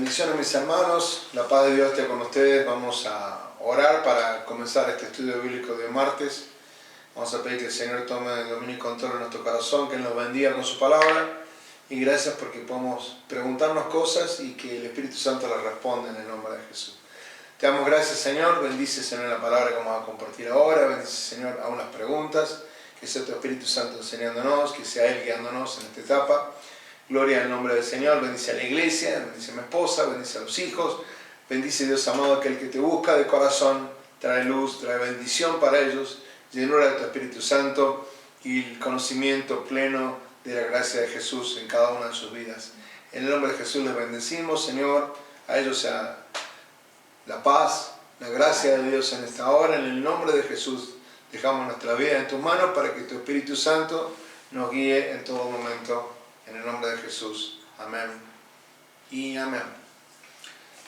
Bendiciones mis hermanos, la paz de Dios esté con ustedes. Vamos a orar para comenzar este estudio bíblico de martes. Vamos a pedir que el Señor tome el dominio y control de nuestro corazón, que Él nos bendiga con su palabra. Y gracias porque podemos preguntarnos cosas y que el Espíritu Santo las responda en el nombre de Jesús. Te damos gracias, Señor. Bendice, Señor, la palabra que vamos a compartir ahora. Bendice, Señor, aún las preguntas. Que sea tu Espíritu Santo enseñándonos, que sea Él guiándonos en esta etapa. Gloria al nombre del Señor. Bendice a la iglesia, bendice a mi esposa, bendice a los hijos. Bendice, Dios amado, aquel que te busca de corazón. Trae luz, trae bendición para ellos. Llenura de tu Espíritu Santo y el conocimiento pleno de la gracia de Jesús en cada una de sus vidas. En el nombre de Jesús les bendecimos, Señor. A ellos sea la paz, la gracia de Dios en esta hora. En el nombre de Jesús dejamos nuestra vida en tus manos para que tu Espíritu Santo nos guíe en todo momento. En el nombre de Jesús. Amén y amén.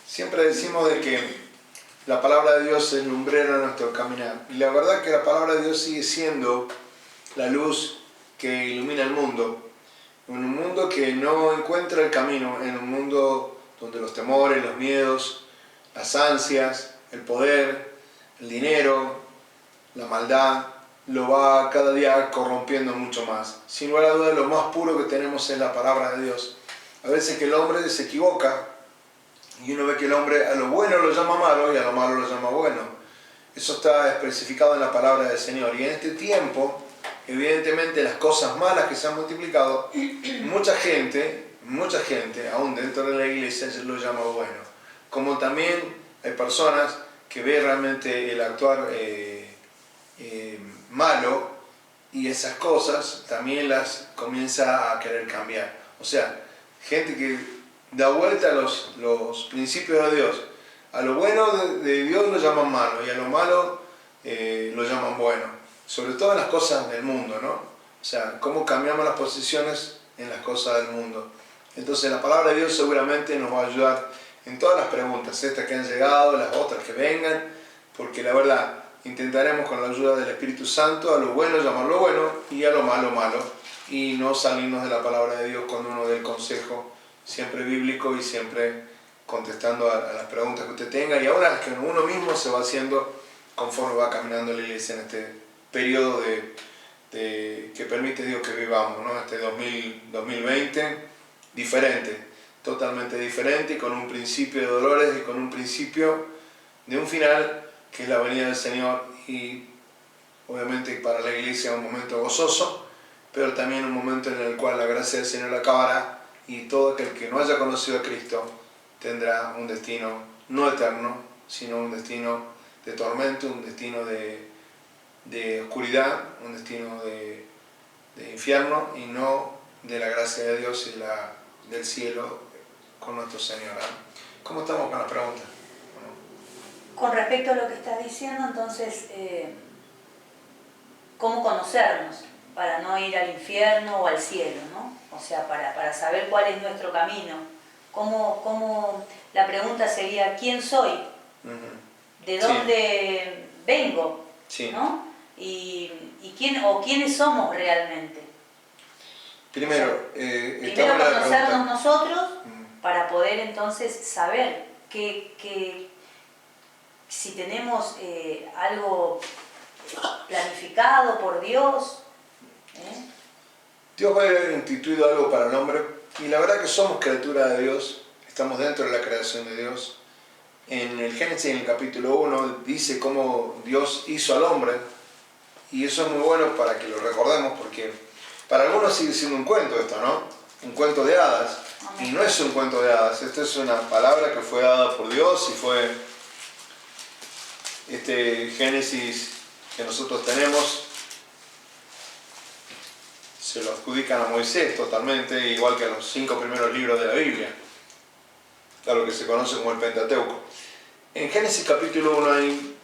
Siempre decimos de que la palabra de Dios es lumbrera en nuestro caminar. Y la verdad que la palabra de Dios sigue siendo la luz que ilumina el mundo. En un mundo que no encuentra el camino, en un mundo donde los temores, los miedos, las ansias, el poder, el dinero, la maldad, lo va cada día corrompiendo mucho más. Sin lugar a dudas, lo más puro que tenemos es la palabra de Dios. A veces que el hombre se equivoca y uno ve que el hombre a lo bueno lo llama malo y a lo malo lo llama bueno. Eso está especificado en la palabra del Señor. Y en este tiempo, evidentemente, las cosas malas que se han multiplicado, mucha gente, aún dentro de la iglesia, lo llama bueno. Como también hay personas que ven realmente el actuar malo y esas cosas también las comienza a querer cambiar. O sea, gente que da vuelta a los principios de Dios. A lo bueno de Dios lo llaman malo y a lo malo lo llaman bueno. Sobre todo en las cosas del mundo, ¿no? O sea, cómo cambiamos las posiciones en las cosas del mundo. Entonces la palabra de Dios seguramente nos va a ayudar en todas las preguntas, estas que han llegado, las otras que vengan, porque la verdad intentaremos con la ayuda del Espíritu Santo a lo bueno llamarlo bueno y a lo malo malo, y no salirnos de la palabra de Dios cuando uno dé el consejo, siempre bíblico y siempre contestando a las preguntas que usted tenga y ahora que uno mismo se va haciendo conforme va caminando la iglesia en este periodo que permite Dios que vivamos, ¿no? Este 2020 diferente, totalmente diferente, y con un principio de dolores y con un principio de un final que es la venida del Señor, y obviamente para la iglesia un momento gozoso, pero también un momento en el cual la gracia del Señor acabará y todo aquel que no haya conocido a Cristo tendrá un destino no eterno, sino un destino de tormento, un destino de oscuridad, un destino de infierno y no de la gracia de Dios y del cielo con nuestro Señor. ¿Cómo estamos con la pregunta? Con respecto a lo que estás diciendo, entonces, ¿cómo conocernos para no ir al infierno o al cielo, ¿no? O sea, para saber cuál es nuestro camino. La pregunta sería, ¿quién soy? ¿De dónde vengo? Sí. ¿No? ¿Y quiénes somos realmente? Primero, o sea, primero conocernos nosotros para poder entonces saber si tenemos algo planificado por Dios. Dios ha instituido algo para el hombre y la verdad que somos criatura de Dios, estamos dentro de la creación de Dios. En el Génesis, en el capítulo 1, dice cómo Dios hizo al hombre, y eso es muy bueno para que lo recordemos, porque para algunos sigue siendo un cuento esto, ¿no? Un cuento de hadas, y no es un cuento de hadas, esto es una palabra que fue dada por Dios y fue este Génesis que nosotros tenemos, se lo adjudican a Moisés totalmente, igual que a los 5 primeros libros de la Biblia, a lo que se conoce como el Pentateuco. En Génesis capítulo 1 hay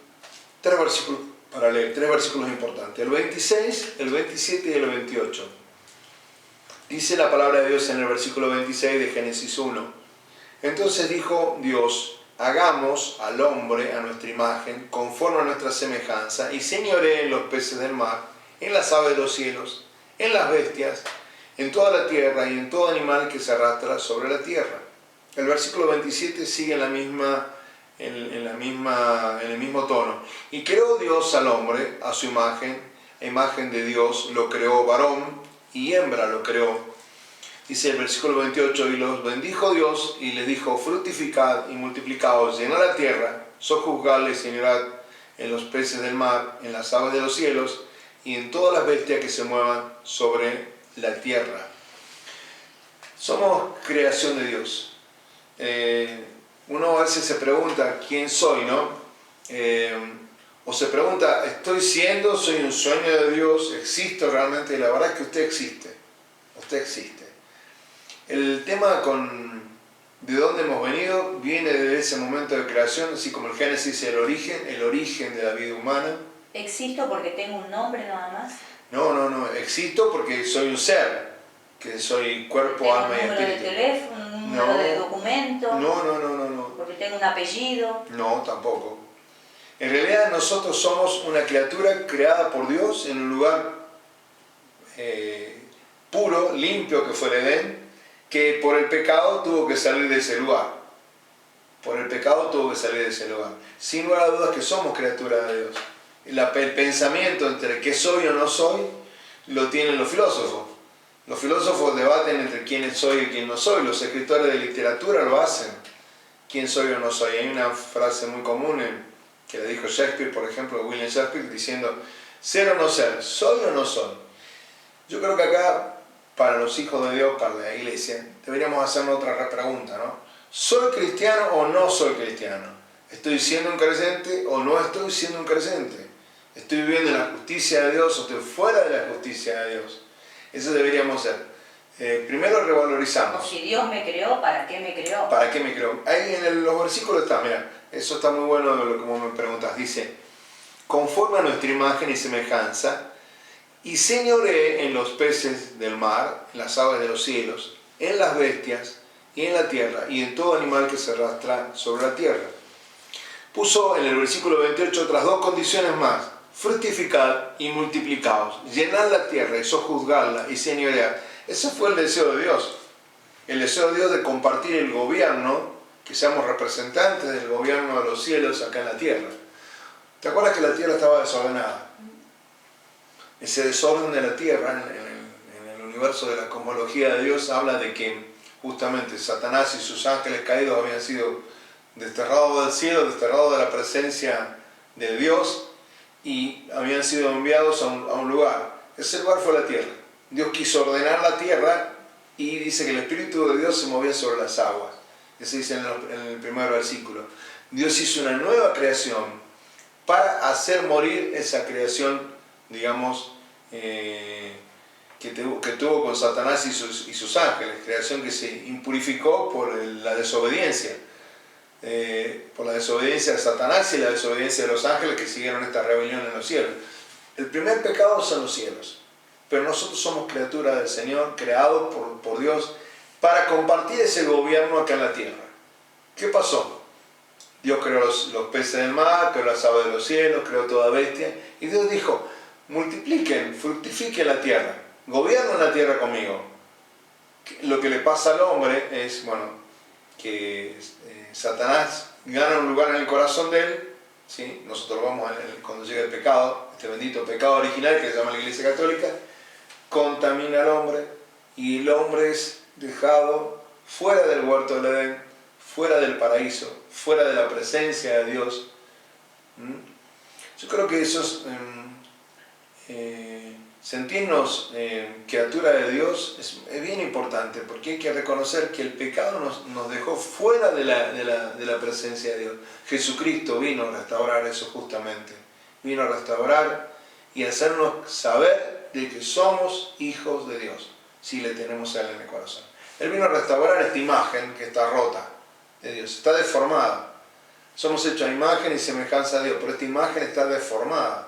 3 versículos para leer, 3 versículos importantes, el 26, el 27 y el 28. Dice la palabra de Dios en el versículo 26 de Génesis 1. Entonces dijo Dios: hagamos al hombre a nuestra imagen, conforme a nuestra semejanza, y señoree en los peces del mar, en las aves de los cielos, en las bestias, en toda la tierra y en todo animal que se arrastra sobre la tierra. el versículo 27 sigue en el mismo tono. Y creó Dios al hombre a su imagen, a imagen de Dios lo creó, varón y hembra lo creó. Dice el versículo 28, y los bendijo Dios y les dijo, fructificad y multiplicaos, llenad la tierra, sojuzgadla y señorad en los peces del mar, en las aves de los cielos y en todas las bestias que se muevan sobre la tierra. Somos creación de Dios. Uno a veces se pregunta quién soy, ¿no? O se pregunta, soy un sueño de Dios, existo realmente, y la verdad es que usted existe. El tema de dónde hemos venido viene de ese momento de creación, así como el Génesis, el origen de la vida humana. ¿Existo porque tengo un nombre nada más? No, existo porque soy un ser, que soy cuerpo, alma y espíritu. ¿Un número de teléfono, un número de documento? No. ¿Porque tengo un apellido? No, tampoco. En realidad nosotros somos una criatura creada por Dios en un lugar puro, limpio, que fue el Edén, que por el pecado tuvo que salir de ese lugar. Sin lugar a dudas que somos criaturas de Dios. El pensamiento entre qué soy o no soy lo tienen los filósofos. Los filósofos debaten entre quién soy y quién no soy. Los escritores de literatura lo hacen. ¿Quién soy o no soy? Hay una frase muy común que le dijo Shakespeare, por ejemplo, William Shakespeare, diciendo, ser o no ser, soy o no soy. Yo creo que acá, para los hijos de Dios, para la iglesia, deberíamos hacernos otra pregunta, ¿no? ¿Soy cristiano o no soy cristiano? ¿Estoy siendo un creyente o no estoy siendo un creyente? ¿Estoy viviendo en la justicia de Dios o estoy fuera de la justicia de Dios? Eso deberíamos ser. Primero revalorizamos. O si Dios me creó, ¿para qué me creó? ¿Para qué me creó? Ahí en los versículos está, mira, eso está muy bueno como me preguntas. Dice, conforme a nuestra imagen y semejanza, y señoree en los peces del mar, en las aves de los cielos, en las bestias y en la tierra, y en todo animal que se arrastra sobre la tierra. Puso en el versículo 28 otras dos condiciones más. Fructificad y multiplicaos, llenad la tierra y sojuzgadla y señoread. Ese fue el deseo de Dios. El deseo de Dios de compartir el gobierno, que seamos representantes del gobierno de los cielos acá en la tierra. ¿Te acuerdas que la tierra estaba desordenada? Ese desorden de la tierra en el universo de la cosmología de Dios habla de que justamente Satanás y sus ángeles caídos habían sido desterrados del cielo, desterrados de la presencia de Dios y habían sido enviados a un lugar. Ese lugar fue la tierra. Dios quiso ordenar la tierra y dice que el Espíritu de Dios se movía sobre las aguas. Eso dice en el primer versículo. Dios hizo una nueva creación para hacer morir esa creación, digamos, que tuvo con Satanás y sus ángeles, creación que se impurificó por la desobediencia. Por la desobediencia de Satanás y la desobediencia de los ángeles que siguieron esta rebelión en los cielos. El primer pecado son los cielos, pero nosotros somos criaturas del Señor, creados por Dios para compartir ese gobierno acá en la tierra. ¿Qué pasó? Dios creó los peces del mar, creó las aves de los cielos, creó toda bestia, y Dios dijo, multipliquen, fructifiquen la tierra, gobiernen la tierra conmigo. Lo que le pasa al hombre es, que Satanás gana un lugar en el corazón de él, ¿sí? Nosotros vamos cuando llega el pecado, este bendito pecado original que se llama la Iglesia Católica, contamina al hombre y el hombre es dejado fuera del huerto del Edén, fuera del paraíso, fuera de la presencia de Dios. Yo creo que eso es sentirnos criatura de Dios es bien importante, porque hay que reconocer que el pecado nos dejó fuera de la presencia de Dios. Jesucristo vino a restaurar eso justamente, vino a restaurar y hacernos saber de que somos hijos de Dios, si le tenemos a Él en el corazón. Él vino a restaurar esta imagen que está rota de Dios, está deformada. Somos hechos a imagen y semejanza de Dios, pero esta imagen está deformada.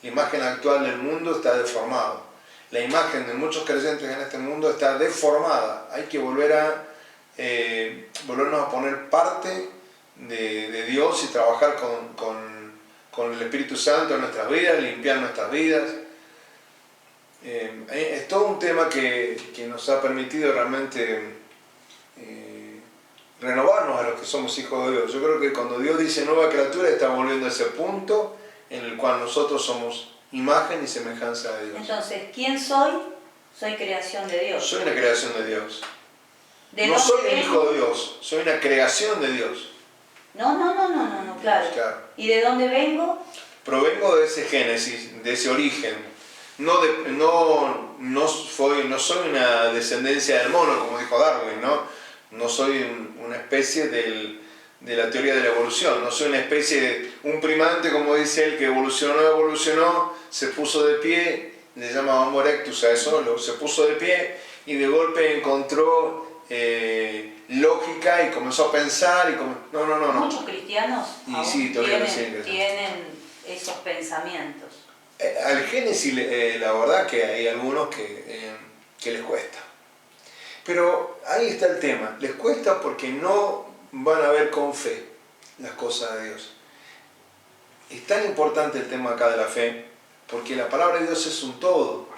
La imagen actual del mundo está deformada. La imagen de muchos creyentes en este mundo está deformada. Hay que volvernos a poner parte de Dios y trabajar con el Espíritu Santo en nuestras vidas, limpiar nuestras vidas. Es todo un tema que nos ha permitido realmente renovarnos a los que somos hijos de Dios. Yo creo que cuando Dios dice nueva criatura, está volviendo a ese punto en el cual nosotros somos imagen y semejanza de Dios. Entonces, ¿quién soy? Soy creación de Dios. Soy una creación de Dios. ¿De No dónde soy un vengo? hijo de Dios, soy una creación de Dios. No, claro. Claro. ¿Y de dónde vengo? Provengo de ese génesis, de ese origen. No soy una descendencia del mono, como dijo Darwin, ¿no? No soy una especie de la teoría de la evolución, no soy una especie de un primante, como dice él, que evolucionó, se puso de pie, le llama Homo erectus a eso, se puso de pie y de golpe encontró lógica y comenzó a pensar. No. Muchos cristianos Y sí, todavía tienen esos pensamientos. Al Génesis, la verdad que hay algunos que les cuesta. Pero ahí está el tema. Les cuesta porque no van a ver con fe las cosas de Dios. Es tan importante el tema acá de la fe, porque la palabra de Dios es un todo.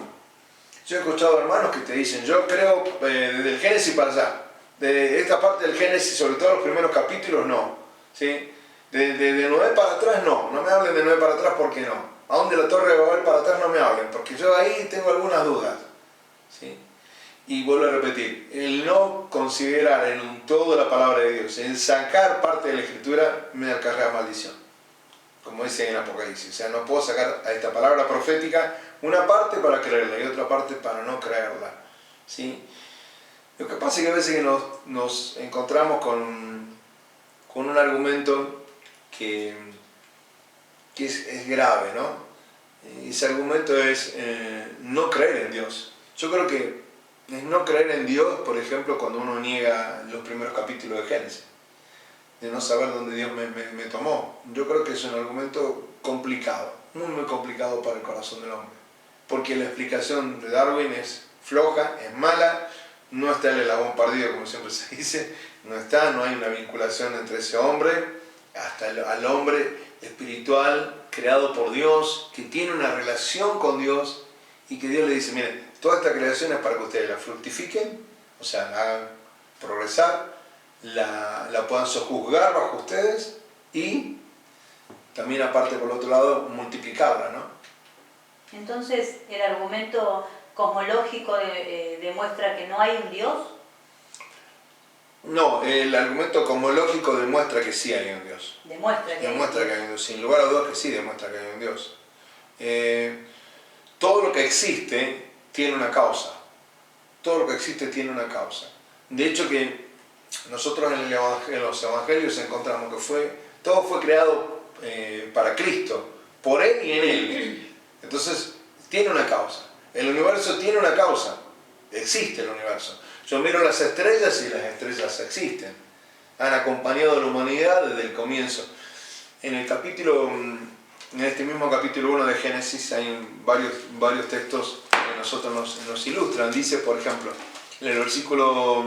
Yo he escuchado hermanos que te dicen, yo creo desde el Génesis para allá. De esta parte del Génesis, sobre todo los primeros capítulos, no. ¿Sí? De Noé para atrás, no me hablen de Noé para atrás porque no. Aún de la Torre de Babel para atrás no me hablen, porque yo ahí tengo algunas dudas. ¿Sí? Y vuelvo a repetir, el no considerar en un todo la palabra de Dios, el sacar parte de la Escritura, me acarrea maldición. Como dice en Apocalipsis. O sea, no puedo sacar a esta palabra profética una parte para creerla y otra parte para no creerla. ¿Sí? Lo que pasa es que a veces que nos encontramos con un argumento que es grave, ¿no? Y ese argumento es no creer en Dios. Yo creo que es no creer en Dios, por ejemplo, cuando uno niega los primeros capítulos de Génesis, de no saber dónde Dios me tomó. Yo creo que es un argumento complicado, muy complicado para el corazón del hombre, porque la explicación de Darwin es floja, es mala, no está el eslabón perdido, como siempre se dice, no hay una vinculación entre ese hombre hasta al hombre espiritual creado por Dios, que tiene una relación con Dios y que Dios le dice, miren, toda esta creación es para que ustedes la fructifiquen, o sea, la hagan progresar, la puedan sojuzgar bajo ustedes y también aparte por el otro lado multiplicarla, ¿no? Entonces, el argumento cosmológico demuestra que no hay un Dios. No, el argumento cosmológico demuestra que sí hay un Dios. Demuestra que hay un Dios. Sin lugar a dudas que sí demuestra que hay un Dios. Todo lo que existe tiene una causa. Todo lo que existe tiene una causa. De hecho que nosotros en los evangelios encontramos que todo fue creado para Cristo, por Él y en Él. Entonces, tiene una causa. El universo tiene una causa. Existe el universo. Yo miro las estrellas y las estrellas existen. Han acompañado a la humanidad desde el comienzo. En este mismo capítulo 1 de Génesis hay varios textos que nosotros nos ilustran. Dice, por ejemplo, en el versículo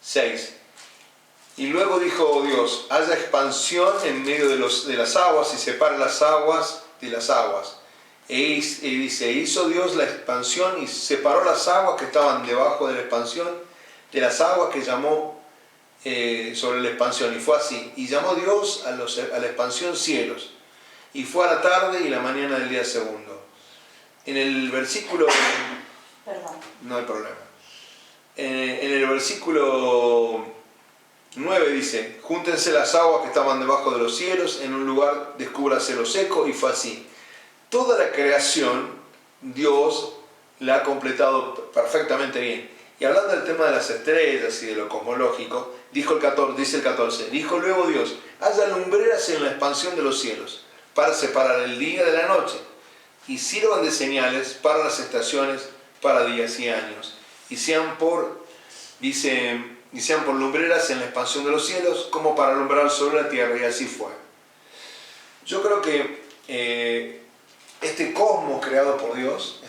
6, y luego dijo Dios, haya expansión en medio de las aguas y separa las aguas de las aguas. Y dice, hizo Dios la expansión y separó las aguas que estaban debajo de la expansión de las aguas que llamó sobre la expansión. Y fue así. Y llamó Dios a la expansión cielos. Y fue a la tarde y la mañana del día segundo. En el versículo... Perdón. No hay problema. En el versículo 9 dice, júntense las aguas que estaban debajo de los cielos, en un lugar descúbrase lo seco, y fue así. Toda la creación, Dios la ha completado perfectamente bien. Y hablando del tema de las estrellas y de lo cosmológico, dice el 14, dijo luego Dios, haya lumbreras en la expansión de los cielos, para separar el día de la noche, y sirvan de señales para las estaciones, para días y años, y sean por lumbreras en la expansión de los cielos, como para alumbrar sobre la tierra, y así fue. Yo creo que este cosmos creado por Dios,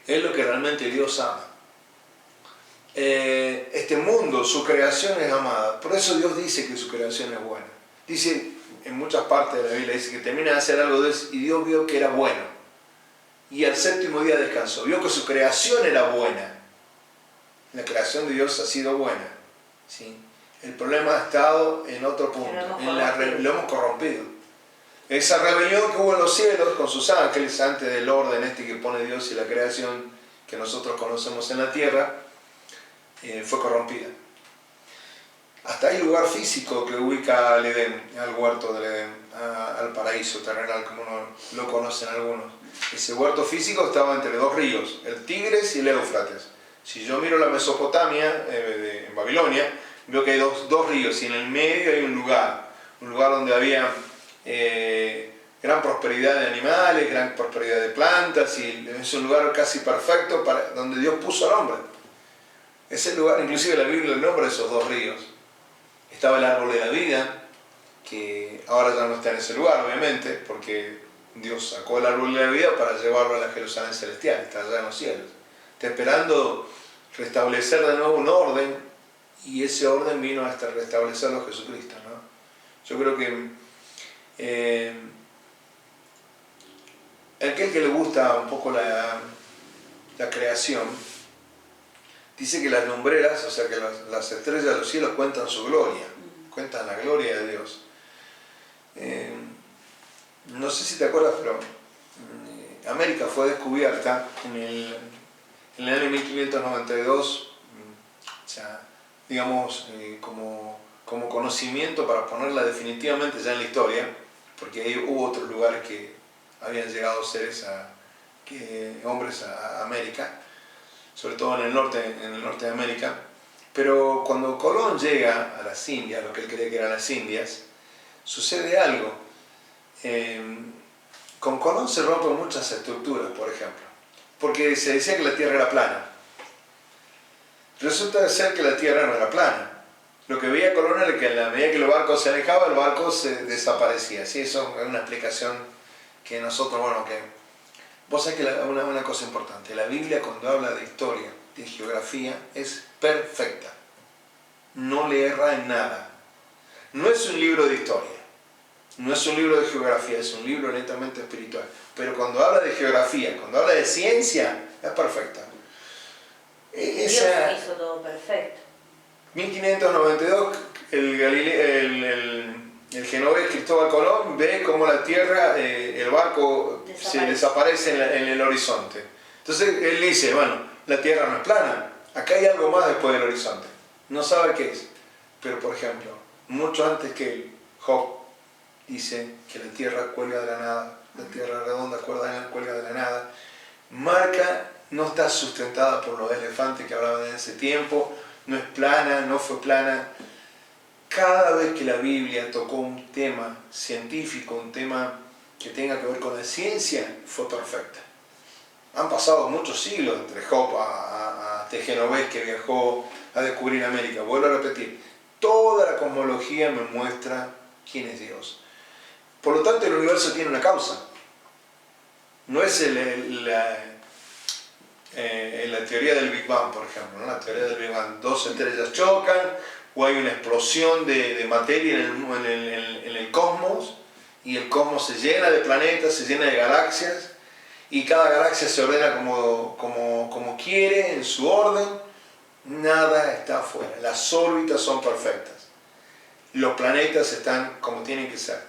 es lo que realmente Dios ama. Este mundo, su creación es amada. Por eso Dios dice que su creación es buena. Dice en muchas partes de la Biblia, dice que termina de hacer algo de eso y Dios vio que era bueno. Y al séptimo día descansó. Vio que su creación era buena. La creación de Dios ha sido buena, ¿sí? El problema ha estado en otro punto, lo hemos corrompido. Esa rebelión que hubo en los cielos con sus ángeles antes del orden este que pone Dios y la creación que nosotros conocemos en la tierra, fue corrompida. Hasta hay lugar físico que ubica al Edén, al huerto del Edén, al paraíso terrenal, como lo conocen algunos. Ese huerto físico estaba entre dos ríos, el Tigris y el Éufrates. Si yo miro la Mesopotamia, en Babilonia, veo que hay dos ríos y en el medio hay un lugar donde había gran prosperidad de animales, gran prosperidad de plantas, y es un lugar casi perfecto donde Dios puso al hombre. Ese lugar, inclusive la Biblia nombra esos dos ríos. Estaba el árbol de la vida, que ahora ya no está en ese lugar, obviamente, porque Dios sacó el árbol de la vida para llevarlo a la Jerusalén celestial, está allá en los cielos. Está esperando restablecer de nuevo un orden, y ese orden vino hasta restablecerlo Jesucristo, ¿no? Yo creo que aquel que le gusta un poco la creación, dice que las lumbreras, o sea que las estrellas de los cielos cuentan su gloria, cuentan la gloria de Dios. No sé si te acuerdas, pero América fue descubierta en el año 1592, o sea, digamos, como conocimiento para ponerla definitivamente ya en la historia, porque ahí hubo otros lugares que habían llegado seres, hombres a América, sobre todo en el norte de América. Pero cuando Colón llega a las Indias, lo que él creía que eran las Indias, sucede algo. Con Colón se rompen muchas estructuras, por ejemplo, porque se decía que la Tierra era plana. Resulta ser que la Tierra no era plana. Lo que veía Colón era que a la medida que el barco se alejaba, el barco se desaparecía. ¿Sí? Eso es una explicación que nosotros, bueno, que... Vos sabés que una cosa importante, la Biblia cuando habla de historia, de geografía, es perfecta. No le erra en nada. No es un libro de historia, no es un libro de geografía, es un libro netamente espiritual. Pero cuando habla de geografía, cuando habla de ciencia, es perfecta. Dios hizo todo perfecto. 1592, el genovés Cristóbal Colón ve cómo la Tierra, el barco se desaparece en el horizonte. Entonces él dice, bueno, la Tierra no es plana, acá hay algo más después del horizonte. No sabe qué es. Pero por ejemplo, mucho antes que él, Job dice que la Tierra cuelga de la nada, la Tierra redonda cuelga de la nada. Marca no está sustentada por los elefantes que hablaban en ese tiempo, no es plana, no fue plana. Cada vez que la Biblia tocó un tema científico, un tema que tenga que ver con la ciencia, fue perfecta. Han pasado muchos siglos entre Job a este genovés que viajó a descubrir América. Vuelvo a repetir, toda la cosmología me muestra quién es Dios. Por lo tanto, el universo tiene una causa. No es la teoría del Big Bang, por ejemplo, ¿no? La teoría del Big Bang, dos estrellas chocan, o hay una explosión de materia en el cosmos, y el cosmos se llena de planetas, se llena de galaxias, y cada galaxia se ordena como quiere, en su orden. Nada está afuera, las órbitas son perfectas, los planetas están como tienen que ser.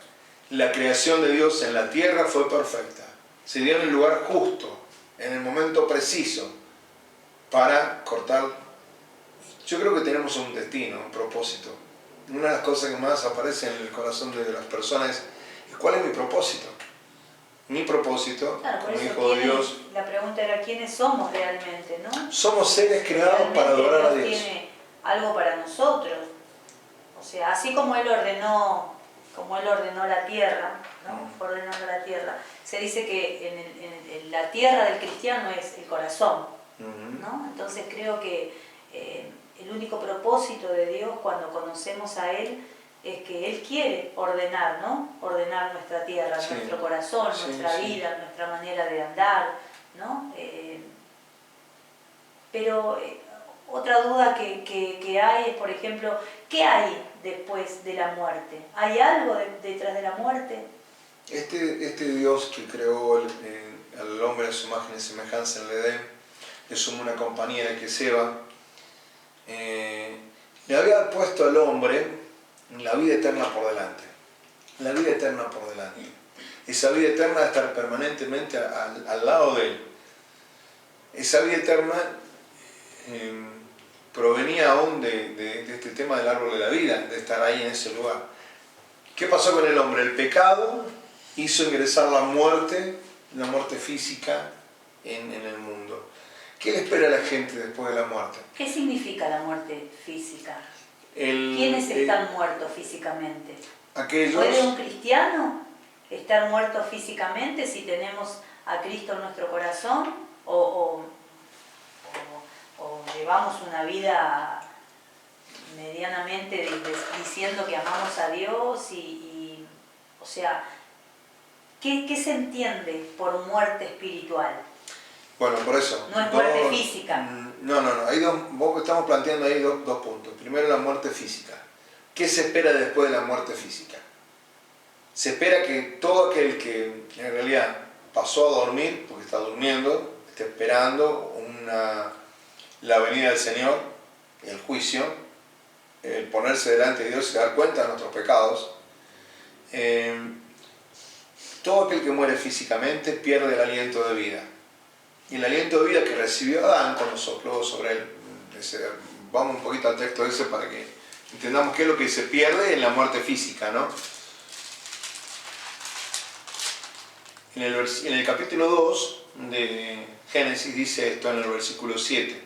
La creación de Dios en la tierra fue perfecta, se dio en el lugar justo, en el momento preciso, para cortar. Yo creo que tenemos un destino, un propósito. Una de las cosas que más aparece en el corazón de las personas es ¿cuál es mi propósito? Mi propósito, claro, como hijo de Dios. La pregunta era ¿quiénes somos realmente, no? Somos seres creados para adorar a Dios. Tiene algo para nosotros. O sea, así como Él ordenó la tierra, ¿no? Fue ordenando la tierra. Se dice que en la tierra del cristiano es el corazón, ¿no? Entonces creo que el único propósito de Dios cuando conocemos a Él es que Él quiere ordenar, ¿no? Ordenar nuestra tierra, sí, nuestro corazón, sí, nuestra vida, sí, nuestra manera de andar, ¿no? Pero otra duda que hay es, por ejemplo, ¿qué hay después de la muerte? ¿Hay algo detrás de la muerte? Este Dios que creó al hombre a su imagen y semejanza en el Edén, le sumó una compañera que es Eva, le había puesto al hombre la vida eterna por delante. La vida eterna por delante. Esa vida eterna de estar permanentemente al lado de él. Esa vida eterna provenía aún de este tema del árbol de la vida, de estar ahí en ese lugar. ¿Qué pasó con el hombre? El pecado hizo ingresar la muerte física en el mundo. ¿Qué le espera a la gente después de la muerte? ¿Qué significa la muerte física? ¿Quiénes están muertos físicamente? ¿Puede un cristiano estar muerto físicamente si tenemos a Cristo en nuestro corazón? ¿O llevamos una vida medianamente diciendo que amamos a Dios? O sea, ¿qué se entiende por muerte espiritual? Bueno, por eso. No es muerte física. No. Estamos planteando ahí dos puntos. Primero, la muerte física. ¿Qué se espera después de la muerte física? Se espera que todo aquel que en realidad pasó a dormir, porque está durmiendo, está esperando la venida del Señor, el juicio, el ponerse delante de Dios y dar cuenta de nuestros pecados. Todo aquel que muere físicamente pierde el aliento de vida. Y el aliento de vida que recibió Adán cuando sopló sobre él. Vamos un poquito al texto ese para que entendamos qué es lo que se pierde en la muerte física, ¿no? En el capítulo 2 de Génesis dice esto en el versículo 7.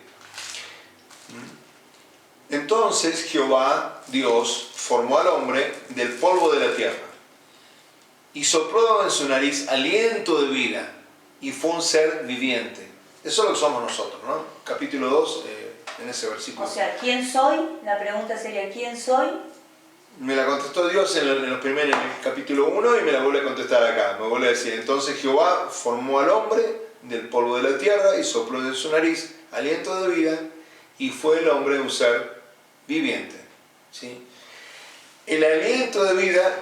Entonces Jehová, Dios, formó al hombre del polvo de la tierra y sopló en su nariz aliento de vida y fue un ser viviente. Eso es lo que somos nosotros, ¿no? Capítulo 2, en ese versículo. O sea, ¿quién soy? La pregunta sería, ¿quién soy? Me la contestó Dios en el capítulo 1 y me la vuelve a contestar acá. Me vuelve a decir, entonces Jehová formó al hombre del polvo de la tierra y sopló en su nariz aliento de vida y fue el hombre un ser viviente. ¿Sí? El aliento de vida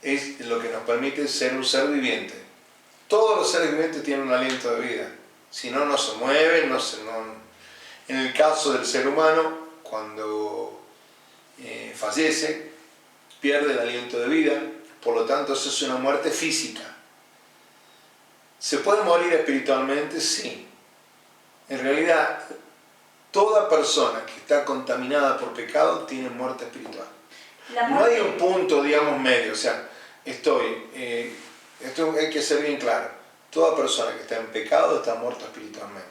es lo que nos permite ser un ser viviente. Todos los seres vivientes tienen un aliento de vida. Si no, no se mueven, En el caso del ser humano, cuando fallece, pierde el aliento de vida, por lo tanto eso es una muerte física. ¿Se puede morir espiritualmente? Sí. En realidad, toda persona que está contaminada por pecado tiene muerte espiritual. No hay un punto, digamos, medio. O sea, esto hay que ser bien claro. Toda persona que está en pecado está muerta espiritualmente.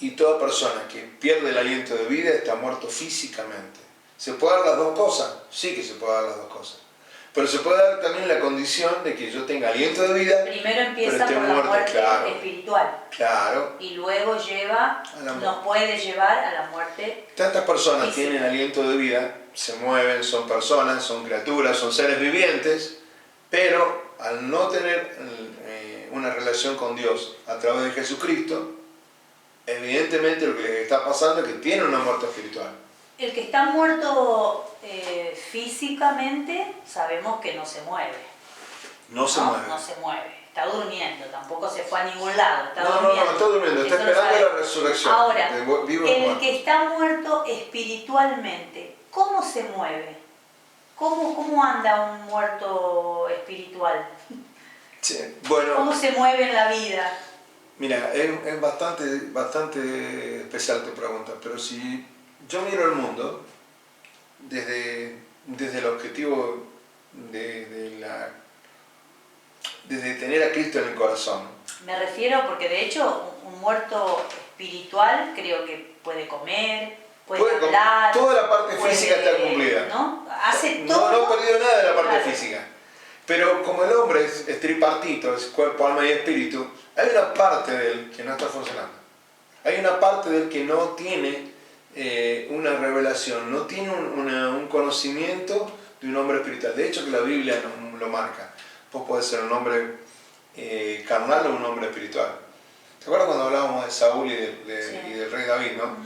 Y toda persona que pierde el aliento de vida está muerto físicamente. ¿Se puede dar las dos cosas? Sí que se puede dar las dos cosas. Pero se puede dar también la condición de que yo tenga aliento de vida. Primero empieza por la muerte espiritual. Claro. Y luego nos puede llevar a la muerte. Tantas personas física. tienen aliento de vida, se mueven, son personas, son criaturas, son seres vivientes, pero al no tener una relación con Dios a través de Jesucristo, evidentemente lo que les está pasando es que tienen una muerte espiritual. El que está muerto físicamente, sabemos que no se mueve. No se mueve. No se mueve. Está durmiendo, tampoco se fue a ningún lado. Está durmiendo, está esperando la resurrección. Ahora, el que está muerto espiritualmente, ¿cómo se mueve? ¿Cómo anda un muerto espiritual? Sí, bueno, ¿Cómo se mueve en la vida? Mira, es bastante especial tu pregunta, pero si yo miro el mundo desde el objetivo desde tener a Cristo en el corazón. Me refiero porque de hecho un muerto espiritual creo que puede comer, puede hablar. Toda la parte física está cumplida. ¿No? Hace todo. No he perdido nada de la parte física. Pero como el hombre es tripartito, es cuerpo, alma y espíritu, hay una parte de él que no está funcionando. Hay una parte de él que no tiene una revelación, no tiene un conocimiento de un hombre espiritual. De hecho, que la Biblia lo marca. Vos podés ser un hombre carnal o un hombre espiritual. ¿Te acuerdas cuando hablábamos de Saúl y del rey David, no?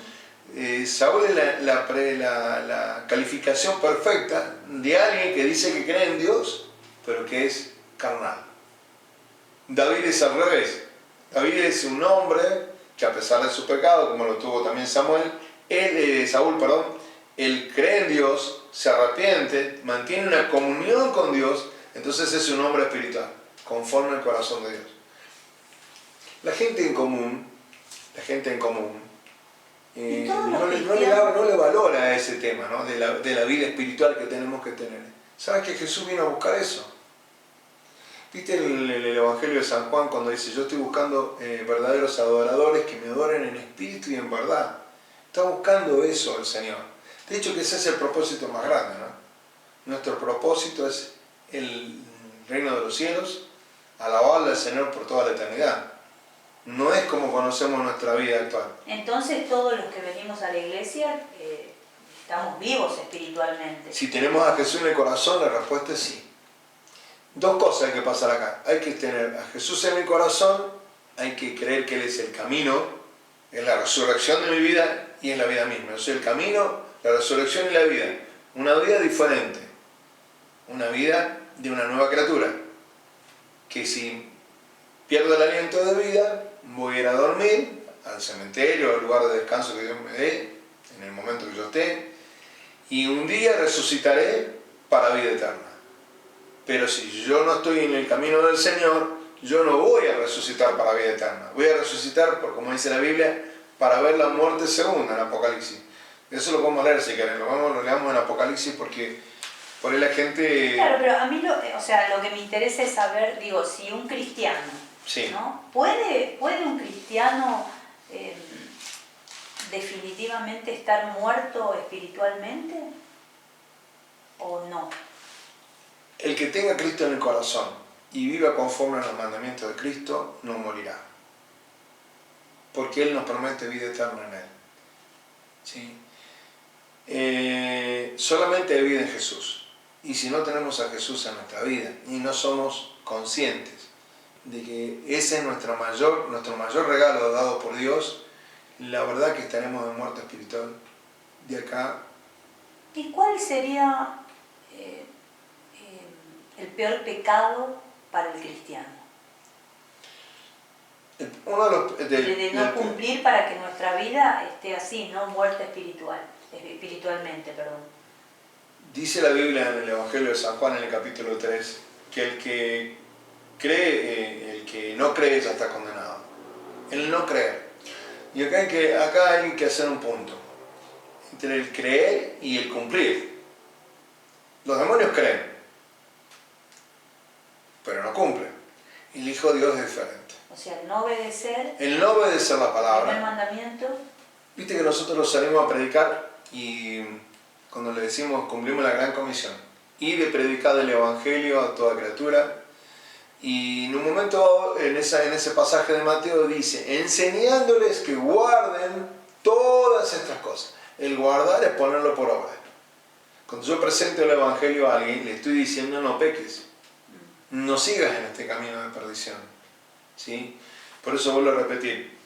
Saúl es la calificación perfecta de alguien que dice que cree en Dios, pero que es carnal. David es al revés. David es un hombre que a pesar de su pecado, como lo tuvo también Samuel, Saúl, él cree en Dios, se arrepiente, mantiene una comunión con Dios, entonces es un hombre espiritual, conforme al corazón de Dios. La gente en común, no le valora ese tema, ¿no? de la vida espiritual que tenemos que tener. ¿Sabes que Jesús vino a buscar eso? ¿Viste el Evangelio de San Juan cuando dice, yo estoy buscando verdaderos adoradores que me adoren en espíritu y en verdad? Está buscando eso el Señor. De hecho que ese es el propósito más grande, ¿no? Nuestro propósito es el reino de los cielos, alabarle al Señor por toda la eternidad. No es como conocemos nuestra vida actual. Entonces todos los que venimos a la iglesia estamos vivos espiritualmente. Si tenemos a Jesús en el corazón, la respuesta es sí. Dos cosas hay que pasar acá. Hay que tener a Jesús en el corazón, hay que creer que Él es el camino, es la resurrección de mi vida y es la vida misma. Yo soy el camino, la resurrección y la vida. Una vida diferente. Una vida de una nueva criatura. Que si pierdo el aliento de vida, voy a ir a dormir al cementerio, al lugar de descanso que Dios me dé, en el momento que yo esté, y un día resucitaré para vida eterna. Pero si yo no estoy en el camino del Señor, yo no voy a resucitar para vida eterna. Voy a resucitar, como dice la Biblia, para ver la muerte segunda en Apocalipsis. Eso lo podemos leer si quieren, lo leamos en Apocalipsis porque por ahí la gente... Claro, pero a mí lo que me interesa es saber, digo, si un cristiano, sí, ¿no? ¿Puede un cristiano definitivamente estar muerto espiritualmente o no? El que tenga a Cristo en el corazón y viva conforme a los mandamientos de Cristo, no morirá. Porque Él nos promete vida eterna en Él. ¿Sí? Solamente hay vida en Jesús. Y si no tenemos a Jesús en nuestra vida y no somos conscientes de que ese es nuestro mayor regalo dado por Dios, la verdad que estaremos en muerte espiritual de acá. ¿Y cuál sería el peor pecado para el cristiano? De no cumplir para que nuestra vida esté así, no muerta espiritualmente, perdón. Dice la Biblia en el Evangelio de San Juan en el capítulo 3 que el que cree, el que no cree ya está condenado. El no creer. Y acá hay que hacer un punto entre el creer y el cumplir. Los demonios creen, pero no cumplen. El Hijo de Dios es diferente. O sea, el no obedecer la palabra. El mandamiento. Viste que nosotros lo salimos a predicar y cuando le decimos cumplimos la gran comisión y de predicar el Evangelio a toda criatura. Y en un momento, en ese pasaje de Mateo dice, enseñándoles que guarden todas estas cosas. El guardar es ponerlo por obra. Cuando yo presento el Evangelio a alguien, le estoy diciendo no peques, no sigas en este camino de perdición. ¿Sí? Por eso vuelvo a repetir,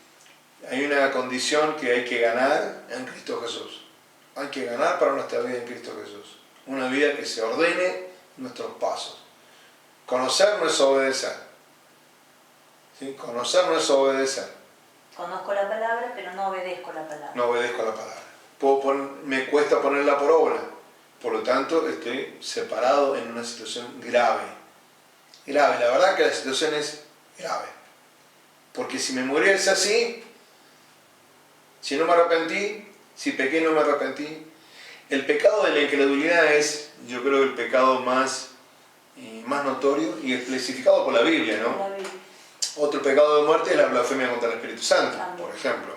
hay una condición que hay que ganar en Cristo Jesús. Hay que ganar para nuestra vida en Cristo Jesús. Una vida que se ordene nuestros pasos. Conocer no es obedecer. ¿Sí? Conocer no es obedecer. Conozco la palabra, pero no obedezco la palabra. No obedezco la palabra. Me cuesta ponerla por obra. Por lo tanto, estoy separado en una situación grave. Grave. La verdad que la situación es grave. Porque si me muriese así, si no me arrepentí, si pequé no me arrepentí, el pecado de la incredulidad es, yo creo, el pecado más notorio y especificado por la Biblia, ¿no? La Biblia. Otro pecado de muerte es la blasfemia contra el Espíritu Santo, por ejemplo.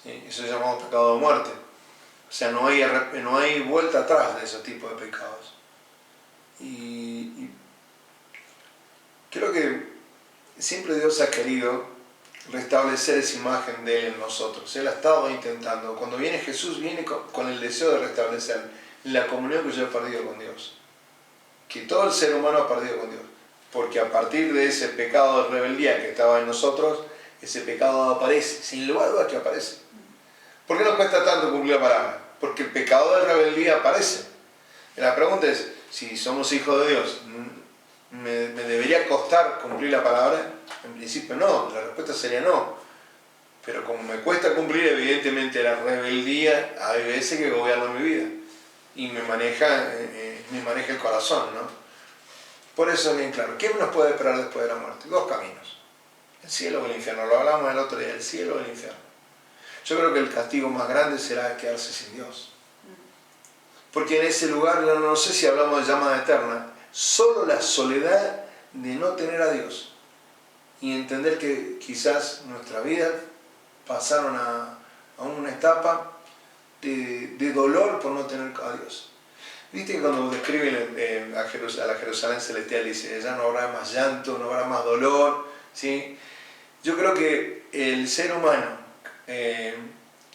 ¿Sí? Eso es llamado pecado de muerte. O sea, no hay vuelta atrás de ese tipo de pecados. Y creo que siempre Dios ha querido restablecer esa imagen de Él en nosotros. Él ha estado intentando. Cuando viene Jesús, viene con el deseo de restablecer la comunión que yo he perdido con Dios. Que todo el ser humano ha perdido con Dios. Porque a partir de ese pecado de rebeldía que estaba en nosotros, ese pecado aparece, sin lugar a dudas que aparece. ¿Por qué nos cuesta tanto cumplir la palabra? Porque el pecado de rebeldía aparece. Y la pregunta es, si somos hijos de Dios, ¿me debería costar cumplir la palabra? En principio no, la respuesta sería no. Pero como me cuesta cumplir, evidentemente la rebeldía hay veces que gobierna mi vida y me maneja el corazón, ¿no? Por eso es bien claro. ¿Qué nos puede esperar después de la muerte? Dos caminos. El cielo o el infierno. Lo hablamos el otro día, el cielo o el infierno. Yo creo que el castigo más grande será quedarse sin Dios. Porque en ese lugar, no sé si hablamos de llamada eterna, solo la soledad de no tener a Dios y entender que quizás nuestra vida pasaron a una etapa de dolor por no tener a Dios. Viste que cuando describen a la Jerusalén celestial dice, ya no habrá más llanto, no habrá más dolor, ¿sí? Yo creo que el ser humano,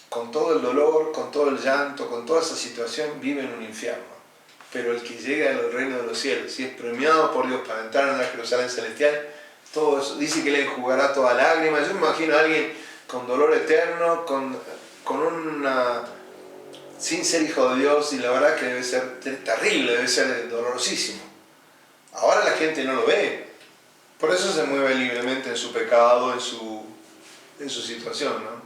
con todo el dolor, con todo el llanto, con toda esa situación, vive en un infierno. Pero el que llega al reino de los cielos, si es premiado por Dios para entrar en la Jerusalén celestial, todo eso, dice que le enjugará toda lágrima. Yo me imagino a alguien con dolor eterno, sin ser hijo de Dios, y la verdad que debe ser terrible, debe ser dolorosísimo. Ahora la gente no lo ve, por eso se mueve libremente en su pecado, en su situación, ¿no?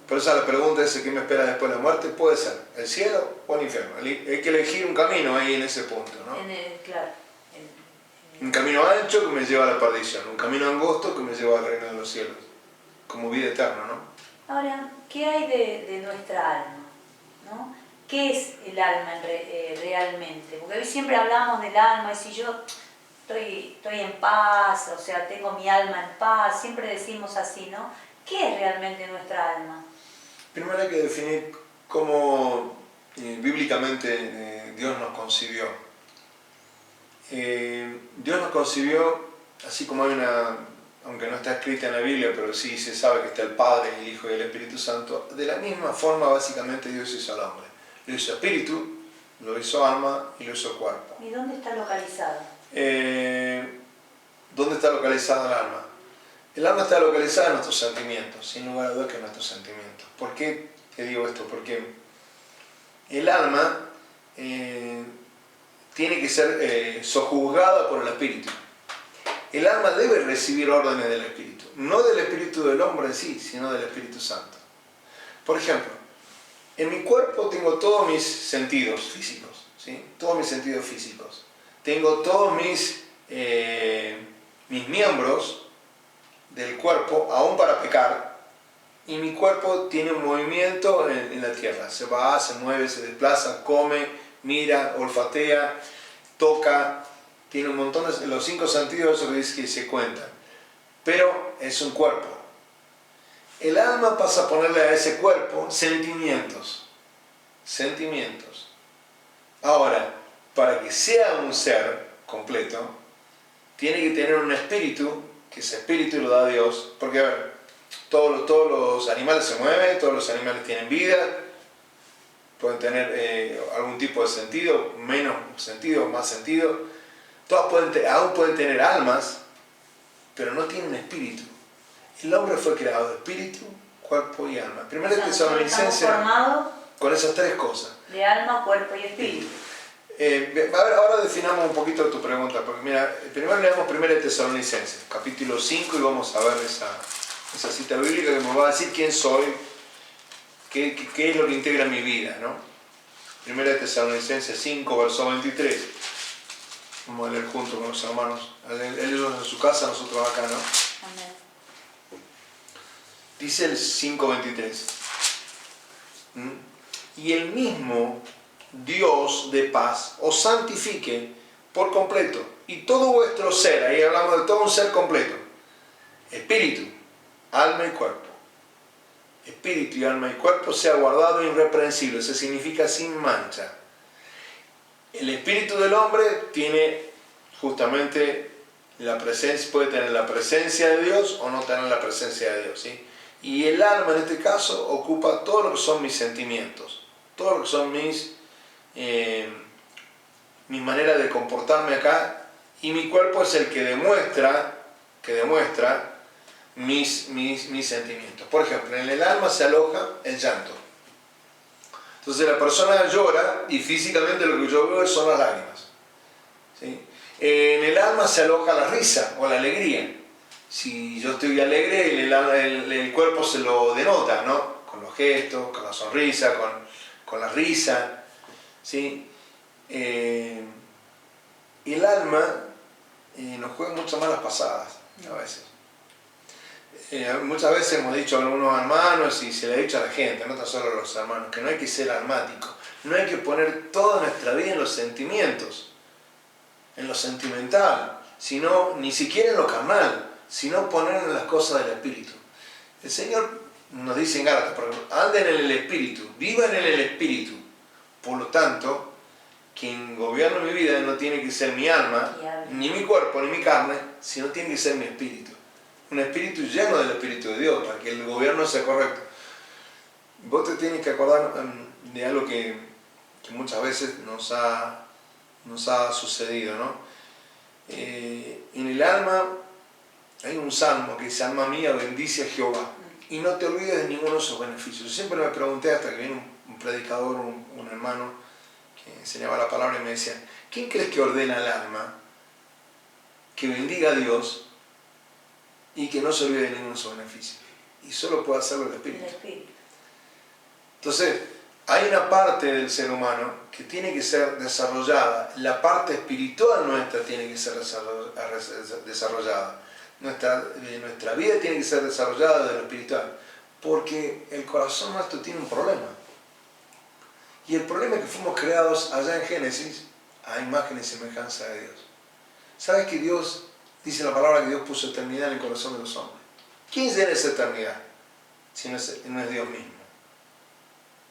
Por eso la pregunta es, ¿qué me espera después de la muerte? Puede ser el cielo o el infierno. Hay que elegir un camino ahí en ese punto, ¿no? Claro. Un camino ancho que me lleva a la perdición, un camino angosto que me lleva al reino de los cielos, como vida eterna, ¿no? Ahora, ¿qué hay de nuestra alma? ¿No? ¿Qué es el alma realmente? Porque hoy siempre hablamos del alma y si yo estoy en paz, o sea, tengo mi alma en paz, siempre decimos así, ¿no? ¿Qué es realmente nuestra alma? Primero hay que definir cómo bíblicamente Dios nos concibió. Dios nos concibió, así como hay aunque no está escrita en la Biblia, pero sí se sabe que está el Padre, el Hijo y el Espíritu Santo, de la misma forma básicamente Dios hizo al hombre. Lo hizo espíritu, lo hizo alma y lo hizo cuerpo. ¿Y dónde está localizado? ¿Dónde está localizado el alma? El alma está localizada en nuestros sentimientos, sin lugar a dudas que en nuestros sentimientos. ¿Por qué te digo esto? Porque el alma tiene que ser sojuzgada por el espíritu. El alma debe recibir órdenes del espíritu, no del espíritu del hombre en sí, sino del Espíritu Santo. Por ejemplo, en mi cuerpo tengo todos mis sentidos físicos, ¿sí? Todos mis sentidos físicos. Tengo todos mis miembros del cuerpo, aún para pecar, y mi cuerpo tiene un movimiento en la tierra. Se va, se mueve, se desplaza, come, mira, olfatea, toca. Tiene un montón de... Los 5 sentidos que se cuentan. Pero es un cuerpo. El alma pasa a ponerle a ese cuerpo sentimientos. Sentimientos. Ahora, para que sea un ser completo, tiene que tener un espíritu, que ese espíritu lo da Dios. Porque, a ver, todos los animales se mueven, todos los animales tienen vida, pueden tener algún tipo de sentido, menos sentido, más sentido. Todas aún pueden tener almas, pero no tienen espíritu. El hombre fue creado de espíritu, cuerpo y alma. Primero Tesalonicenses con esas 3 cosas. De alma, cuerpo y espíritu. Ahora definamos un poquito tu pregunta, porque mira, primero leemos 1 Tesalonicenses, capítulo 5, y vamos a ver esa cita bíblica que nos va a decir quién soy, qué es lo que integra mi vida, ¿no? 1 Tesalonicenses 5, verso 23. Vamos a leer juntos con los hermanos. Ellos en su casa, nosotros acá, ¿no? Amén. Dice el 5.23. Y el mismo Dios de paz os santifique por completo. Y todo vuestro ser, ahí hablamos de todo un ser completo. Espíritu, alma y cuerpo. Espíritu y alma y cuerpo sea guardado irreprensible. Eso significa sin mancha. El espíritu del hombre tiene justamente la presencia, puede tener la presencia de Dios o no tener la presencia de Dios, ¿sí? Y el alma en este caso ocupa todo lo que son mis sentimientos, todo lo que son mis manera de comportarme acá, y mi cuerpo es el que demuestra mis sentimientos. Por ejemplo, en el alma se aloja el llanto. Entonces la persona llora y físicamente lo que yo veo son las lágrimas, ¿sí? En el alma se aloja la risa o la alegría, Si yo estoy alegre, el cuerpo se lo denota, ¿no? Con los gestos, con la sonrisa, con la risa, ¿sí? Y el alma nos juega muchas malas pasadas a veces. Muchas veces hemos dicho a algunos hermanos, y se le ha dicho a la gente, no tan solo a los hermanos, que no hay que ser almático, no hay que poner toda nuestra vida en los sentimientos, en lo sentimental, sino ni siquiera en lo carnal, sino poner en las cosas del Espíritu. El Señor nos dice en Gálatas, por ejemplo, anden en el Espíritu, vivan en el Espíritu. Por lo tanto, quien gobierna mi vida no tiene que ser mi alma, ni mi cuerpo, ni mi carne, sino tiene que ser mi espíritu. Un espíritu lleno del Espíritu de Dios, para que el gobierno sea correcto. Vos te tienes que acordar de algo que muchas veces nos ha sucedido, ¿no? En el alma hay un salmo que dice: alma mía, bendice a Jehová, y no te olvides de ninguno de sus beneficios. Yo siempre me pregunté, hasta que vino un predicador, un hermano que enseñaba la palabra, y me decía: ¿quién crees que ordena al alma que bendiga a Dios y que no se olvide de ninguno de sus beneficios? Y solo puede hacerlo el Espíritu. Entonces, hay una parte del ser humano que tiene que ser desarrollada. La parte espiritual nuestra tiene que ser desarrollada. Nuestra vida tiene que ser desarrollada de lo espiritual. Porque el corazón nuestro tiene un problema. Y el problema es que fuimos creados allá en Génesis a imagen y semejanza de Dios. ¿Sabes que Dios, dice la palabra, que Dios puso eternidad en el corazón de los hombres? ¿Quién llena esa eternidad? Si no es Dios mismo.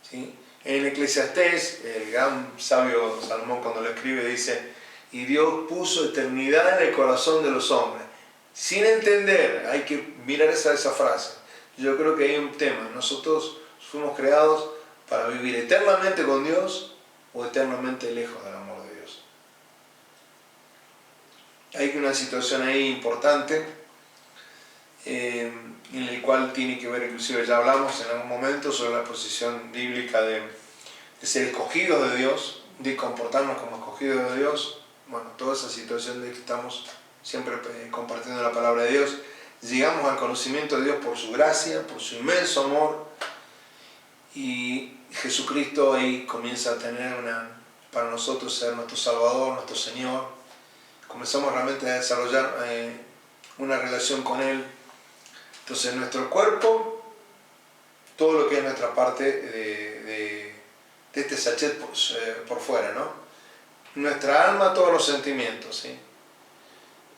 ¿Sí? En Eclesiastés, el gran sabio Salomón, cuando lo escribe, dice: y Dios puso eternidad en el corazón de los hombres. Sin entender, hay que mirar esa frase. Yo creo que hay un tema. Nosotros fuimos creados para vivir eternamente con Dios o eternamente lejos del amor de Dios. Hay una situación ahí importante en la cual tiene que ver, inclusive ya hablamos en algún momento sobre la posición bíblica de ser escogidos de Dios, de comportarnos como escogidos de Dios. Bueno, toda esa situación de que estamos siempre compartiendo la palabra de Dios, llegamos al conocimiento de Dios por su gracia, por su inmenso amor, y Jesucristo ahí comienza a tener para nosotros ser nuestro Salvador, nuestro Señor. Comenzamos realmente a desarrollar una relación con Él. Entonces nuestro cuerpo, todo lo que es nuestra parte de este sachet por fuera, ¿no? Nuestra alma, todos los sentimientos, ¿sí?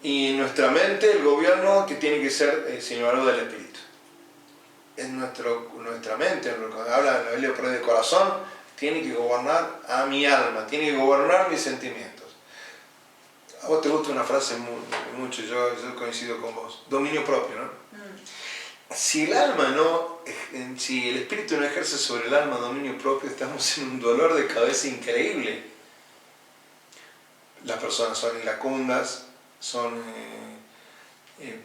Y nuestra mente, el gobierno que tiene que ser señalado del Espíritu. Es nuestra mente, lo que habla la Biblia por el corazón, tiene que gobernar a mi alma, tiene que gobernar mis sentimientos. A vos te gusta una frase mucho, yo coincido con vos: dominio propio, ¿no? Si el espíritu no ejerce sobre el alma dominio propio, estamos en un dolor de cabeza increíble. Las personas son iracundas,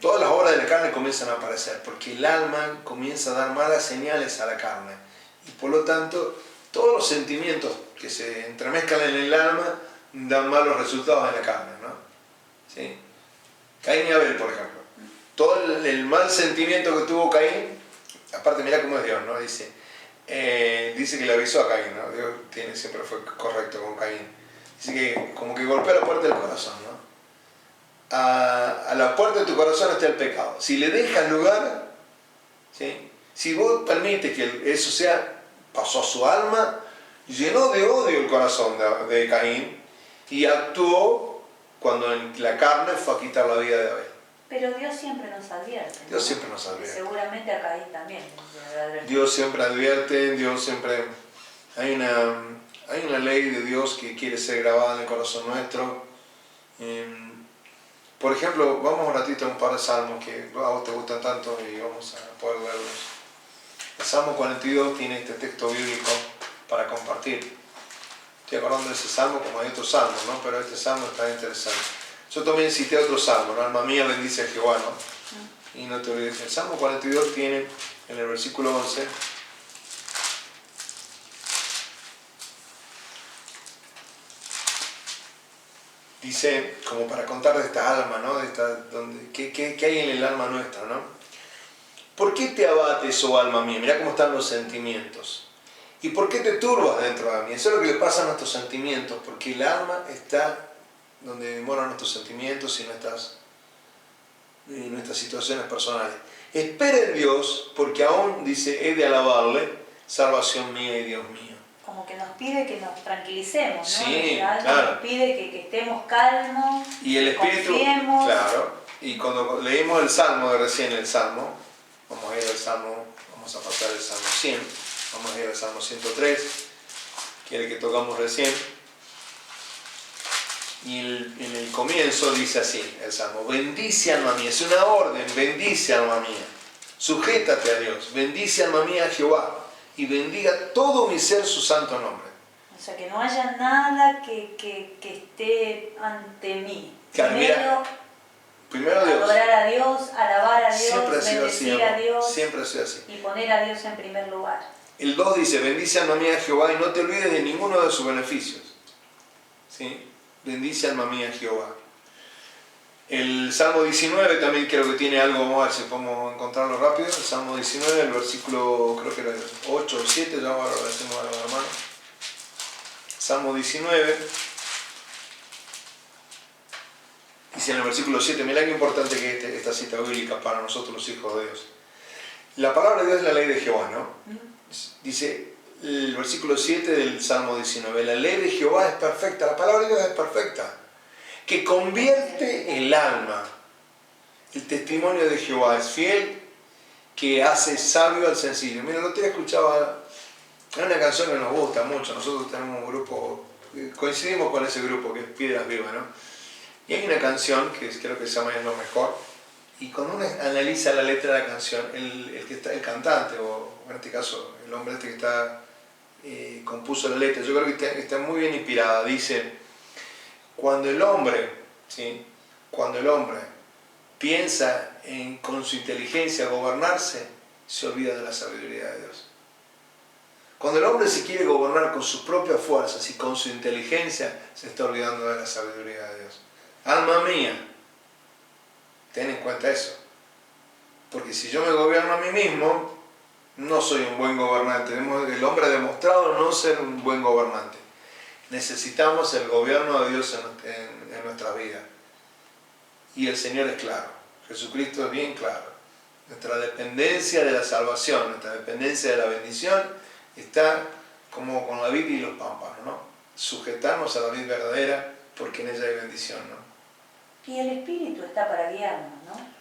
todas las obras de la carne comienzan a aparecer, porque el alma comienza a dar malas señales a la carne. Y por lo tanto, todos los sentimientos que se entremezclan en el alma dan malos resultados en la carne, ¿no? ¿Sí? Caín y Abel, por ejemplo. Todo el mal sentimiento que tuvo Caín, aparte mirá cómo es Dios, ¿no? Dice que le avisó a Caín, ¿no? Dios siempre fue correcto con Caín. Dice que como que golpea la puerta del corazón, ¿no? A la puerta de tu corazón está el pecado. Si le dejas lugar, ¿sí? Si vos permites que eso pasó a su alma, llenó de odio el corazón de Caín y actuó cuando en la carne fue a quitar la vida de Abel. Pero Dios siempre nos advierte, ¿no? Dios siempre nos advierte. Seguramente a Caín también. Dios siempre advierte, Dios siempre... Hay una ley de Dios que quiere ser grabada en el corazón nuestro. Por ejemplo, vamos un ratito a un par de salmos que a vos te gustan tanto y vamos a poder verlos. El Salmo 42 tiene este texto bíblico para compartir. Estoy acordando de ese salmo como hay otros salmos, ¿no? Pero este salmo está interesante. Yo también cité otro salmo, ¿no? Alma mía, bendice a Jehová, ¿no? Y no te olvides. El Salmo 42 tiene en el versículo 11: dice, como para contar de esta alma, ¿no? ¿Qué hay en el alma nuestra, ¿no? ¿Por qué te abates, oh alma mía? Mirá cómo están los sentimientos. ¿Y por qué te turbas dentro de mí? Eso es lo que le pasa a nuestros sentimientos, porque el alma está donde moran nuestros sentimientos y nuestras situaciones personales. Espera en Dios, porque aún, dice, he de alabarle, salvación mía y Dios mío. Como que nos pide que nos tranquilicemos, ¿no? Sí, Claro. Nos pide que estemos calmos, y el Espíritu, confiemos. claro, y cuando leímos el Salmo de recién, el Salmo, vamos a ir al Salmo, vamos a pasar el Salmo 100, vamos a ir al Salmo 103, que es el que tocamos recién, y en el comienzo dice así, el Salmo, bendice alma mía, es una orden, bendice alma mía, sujétate a Dios, bendice alma mía a Jehová, y bendiga todo mi ser su santo nombre. O sea, que no haya nada que esté ante mí. Primero Dios. Adorar a Dios, alabar a Dios, siempre ha sido bendecir así, a Dios. Siempre ha sido así. Y poner a Dios en primer lugar. El 2 dice, bendice alma mía a Jehová y no te olvides de ninguno de sus beneficios. ¿Sí? Bendice alma mía a Jehová. El Salmo 19 también creo que tiene algo, vamos a ver si podemos encontrarlo rápido. El Salmo 19, el versículo, creo que era 8 o 7, ya ahora lo decimos a la mano. Salmo 19. Dice en el versículo 7, mirá qué importante que es esta cita bíblica para nosotros los hijos de Dios. La palabra de Dios es la ley de Jehová, ¿no? Dice el versículo 7 del Salmo 19, la ley de Jehová es perfecta, la palabra de Dios es perfecta, que convierte el alma. El testimonio de Jehová es fiel, que hace sabio al sencillo. Mira, el otro día escuchaba, hay una canción que nos gusta mucho, nosotros tenemos un grupo, coincidimos con ese grupo que es Piedras Vivas, ¿no? Y hay una canción que creo que se llama Es lo mejor, y cuando uno analiza la letra de la canción, el cantante, o en este caso el hombre que compuso la letra, yo creo que está muy bien inspirada. Dice, cuando el hombre piensa con su inteligencia gobernarse, se olvida de la sabiduría de Dios. Cuando el hombre se quiere gobernar con sus propias fuerzas y con su inteligencia, se está olvidando de la sabiduría de Dios. Alma mía, ten en cuenta eso. Porque si yo me gobierno a mí mismo, no soy un buen gobernante. El hombre ha demostrado no ser un buen gobernante. Necesitamos el gobierno de Dios en nuestra vida. Y el Señor es claro. Jesucristo es bien claro. Nuestra dependencia de la salvación, nuestra dependencia de la bendición, está como con la vid y los pámpanos, ¿no? Sujetarnos a la vid verdadera, porque en ella hay bendición, ¿no? Y el Espíritu está para guiarnos, ¿no?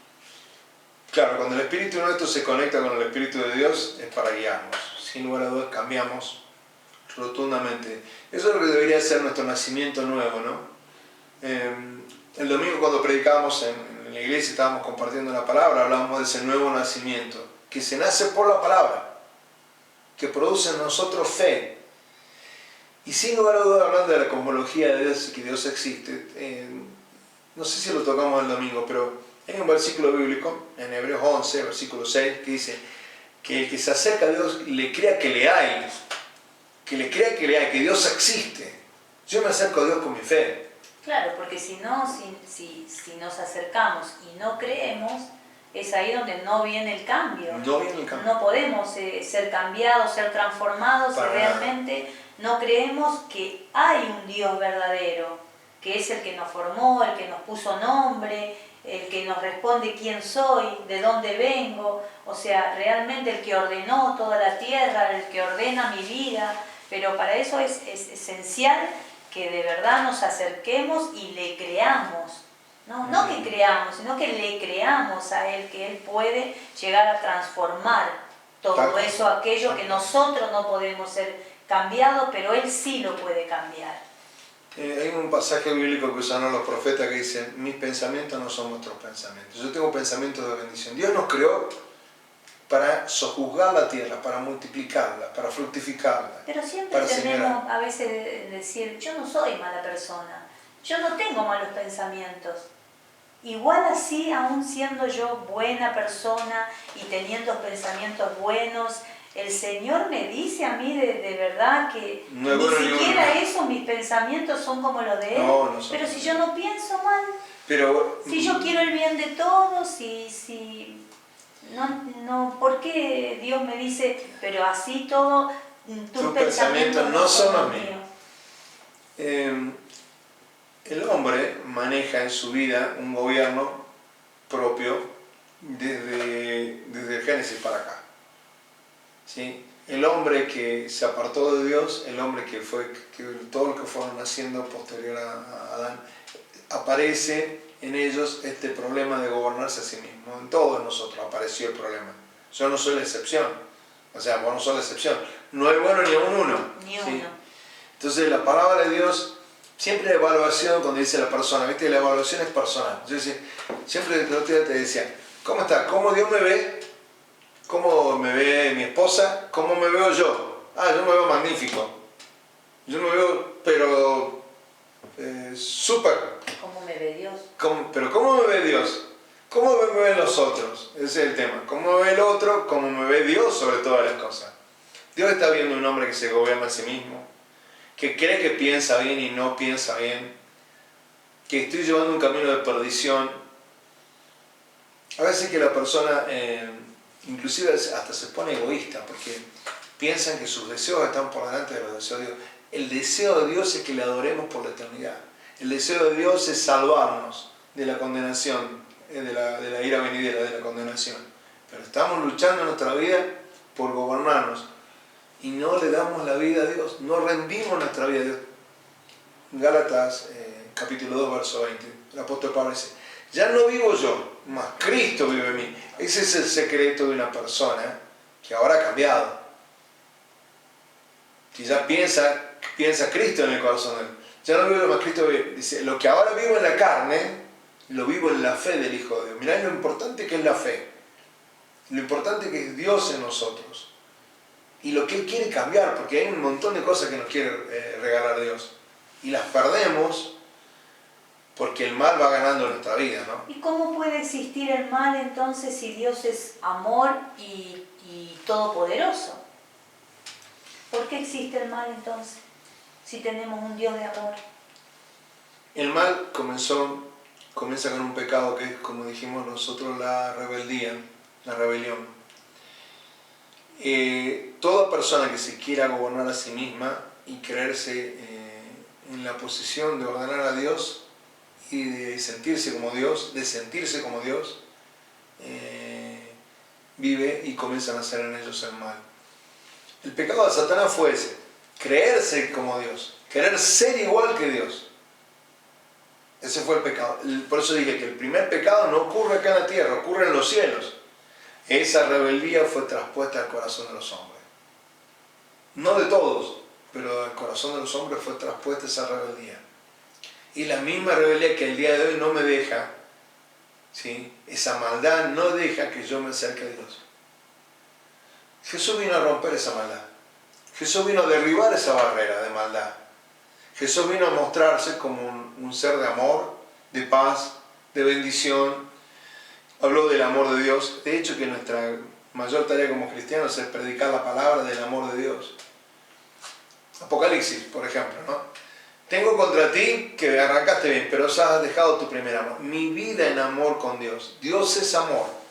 Claro, cuando el Espíritu nuestro se conecta con el Espíritu de Dios, es para guiarnos. Sin lugar a dudas, cambiamos rotundamente. Eso es lo que debería ser nuestro nacimiento nuevo, ¿no? El domingo cuando predicábamos en la iglesia, estábamos compartiendo la palabra, hablábamos de ese nuevo nacimiento, que se nace por la palabra, que produce en nosotros fe. Y sin lugar a dudas, hablando de la cosmología de Dios y que Dios existe, no sé si lo tocamos el domingo, pero hay un versículo bíblico, en Hebreos 11, versículo 6, que dice que el que se acerca a Dios le crea que le hay, que Dios existe. Yo me acerco a Dios con mi fe. Claro, porque si nos acercamos y no creemos, es ahí donde no viene el cambio. No viene el cambio. No podemos ser cambiados, ser transformados si realmente no creemos que hay un Dios verdadero, que es el que nos formó, el que nos puso nombre, el que nos responde quién soy, de dónde vengo, o sea, realmente el que ordenó toda la tierra, el que ordena mi vida, pero para eso es esencial que de verdad nos acerquemos y le creamos, no que creamos, sino que le creamos a Él, que Él puede llegar a transformar todo eso, aquello que nosotros no podemos ser cambiados, pero Él sí lo puede cambiar. Hay un pasaje bíblico que usan los profetas que dicen, mis pensamientos no son vuestros pensamientos. Yo tengo pensamientos de bendición. Dios nos creó para sojuzgar la tierra, para multiplicarla, para fructificarla. Pero siempre tenemos a veces decir, yo no soy mala persona, yo no tengo malos pensamientos. Igual así, aún siendo yo buena persona y teniendo pensamientos buenos, el Señor me dice a mí de verdad que No es ni bueno ni siquiera bueno. eso, mis pensamientos son como los de Él. No, no son. Pero si yo no pienso mal, Pero, si yo quiero el bien de todos, si no, ¿por qué Dios me dice, pero así todo, tus pensamientos no son los míos? El hombre maneja en su vida un gobierno propio desde el Génesis para acá. ¿Sí? El hombre que se apartó de Dios, el hombre que todo lo que fueron haciendo posterior a Adán, aparece en ellos este problema de gobernarse a sí mismo. En todos nosotros apareció el problema. Yo no soy la excepción. O sea, vos no sos la excepción. No hay bueno ni un uno. Ni ¿sí? uno. Entonces la palabra de Dios, siempre la evaluación, cuando dice la persona, ¿viste? La evaluación es personal. Yo siempre el otro día te decía, ¿cómo está? ¿Cómo Dios me ve? ¿Cómo me ve mi esposa? ¿Cómo me veo yo? Yo me veo magnífico. Yo me veo, pero súper. ¿Cómo me ve Dios? Pero ¿cómo me ve Dios? ¿Cómo me ven los otros? Ese es el tema. ¿Cómo me ve el otro? ¿Cómo me ve Dios sobre todas las cosas? Dios está viendo un hombre que se gobierna a sí mismo, que cree que piensa bien y no piensa bien, que estoy llevando un camino de perdición. A veces que la persona, inclusive hasta se pone egoísta, porque piensan que sus deseos están por delante de los deseos de Dios. El deseo de Dios es que le adoremos por la eternidad. El deseo de Dios es salvarnos de la condenación, de la ira venidera, de la condenación. Pero estamos luchando en nuestra vida por gobernarnos y no le damos la vida a Dios, no rendimos nuestra vida a Dios. Gálatas capítulo 2, verso 20, el apóstol Pablo dice, ya no vivo yo, mas Cristo vive en mí. Ese es el secreto de una persona que ahora ha cambiado, que ya piensa Cristo en el corazón de él. Ya no vivo yo, mas Cristo vive. Dice, lo que ahora vivo en la carne, lo vivo en la fe del Hijo de Dios. Mirá lo importante que es la fe, lo importante que es Dios en nosotros y lo que Él quiere cambiar, porque hay un montón de cosas que nos quiere regalar Dios y las perdemos porque el mal va ganando nuestra vida, ¿no? ¿Y cómo puede existir el mal entonces si Dios es amor y todopoderoso? ¿Por qué existe el mal entonces si tenemos un Dios de amor? El mal comienza con un pecado que es, como dijimos nosotros, la rebeldía, la rebelión. Toda persona que se quiera gobernar a sí misma y creerse en la posición de ordenar a Dios y de sentirse como Dios, vive y comienzan a hacer en ellos el mal. El pecado de Satanás fue ese, creerse como Dios, querer ser igual que Dios. Ese fue el pecado. Por eso dije que el primer pecado no ocurre acá en la tierra, ocurre en los cielos. Esa rebeldía fue traspuesta al corazón de los hombres. No de todos, pero al corazón de los hombres fue traspuesta esa rebeldía. Y la misma rebeldía que el día de hoy no me deja, ¿sí? Esa maldad no deja que yo me acerque a Dios. Jesús vino a romper esa maldad. Jesús vino a derribar esa barrera de maldad. Jesús vino a mostrarse como un ser de amor, de paz, de bendición. Habló del amor de Dios. De hecho, que nuestra mayor tarea como cristianos es predicar la palabra del amor de Dios. Apocalipsis, por ejemplo, ¿no? Tengo contra ti que arrancaste bien, pero has dejado tu primer amor. Mi vida en amor con Dios. Dios es amor.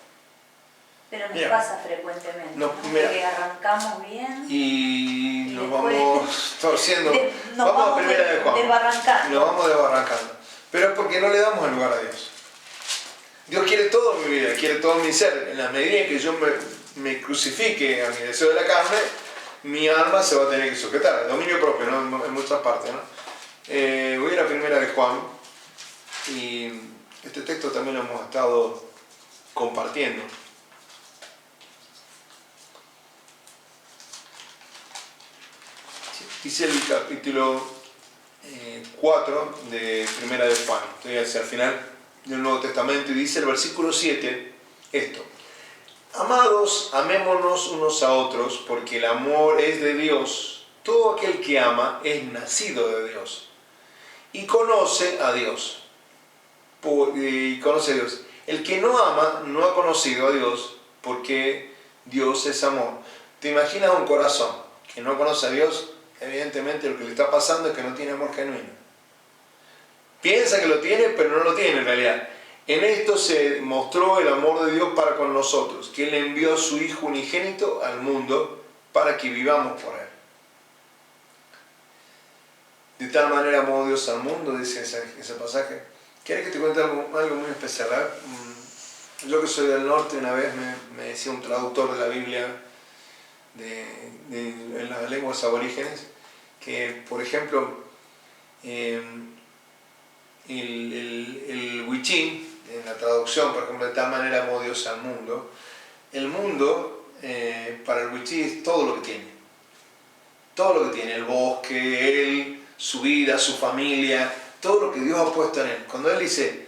Pero nos pasa frecuentemente, ¿no? Que arrancamos bien y nos vamos torciendo. Vamos a primera de Juan. Desbarrancando. Nos vamos desbarrancando. Pero es porque no le damos el lugar a Dios. Dios quiere todo mi vida, quiere todo mi ser. En la medida en que yo me crucifique a mi deseo de la carne, mi alma se va a tener que sujetar. Dominio propio, ¿no? En muchas partes, ¿no? Voy a ir a primera de Juan. Y este texto también lo hemos estado compartiendo. Dice el capítulo 4 de primera de Juan. Estoy hacia el final del Nuevo Testamento y dice el versículo 7 esto: amados, amémonos unos a otros, porque el amor es de Dios. Todo aquel que ama es nacido de Dios y conoce a Dios. El que no ama no ha conocido a Dios, porque Dios es amor. te imaginas un corazón que no conoce a Dios, evidentemente lo que le está pasando es que no tiene amor genuino. Piensa que lo tiene, pero no lo tiene en realidad. En esto se mostró el amor de Dios para con nosotros, que Él envió a su Hijo unigénito al mundo para que vivamos por Él. De tal manera amó Dios al mundo, dice ese pasaje. ¿Quieres que te cuente algo muy especial? Yo que soy del norte, una vez me decía un traductor de la Biblia en las lenguas aborígenes, que por ejemplo el wichí, en la traducción, por ejemplo, de tal manera amó Dios al mundo, el mundo para el wichí es todo lo que tiene. Todo lo que tiene, el bosque, él, su vida, su familia, todo lo que Dios ha puesto en él. Cuando él dice,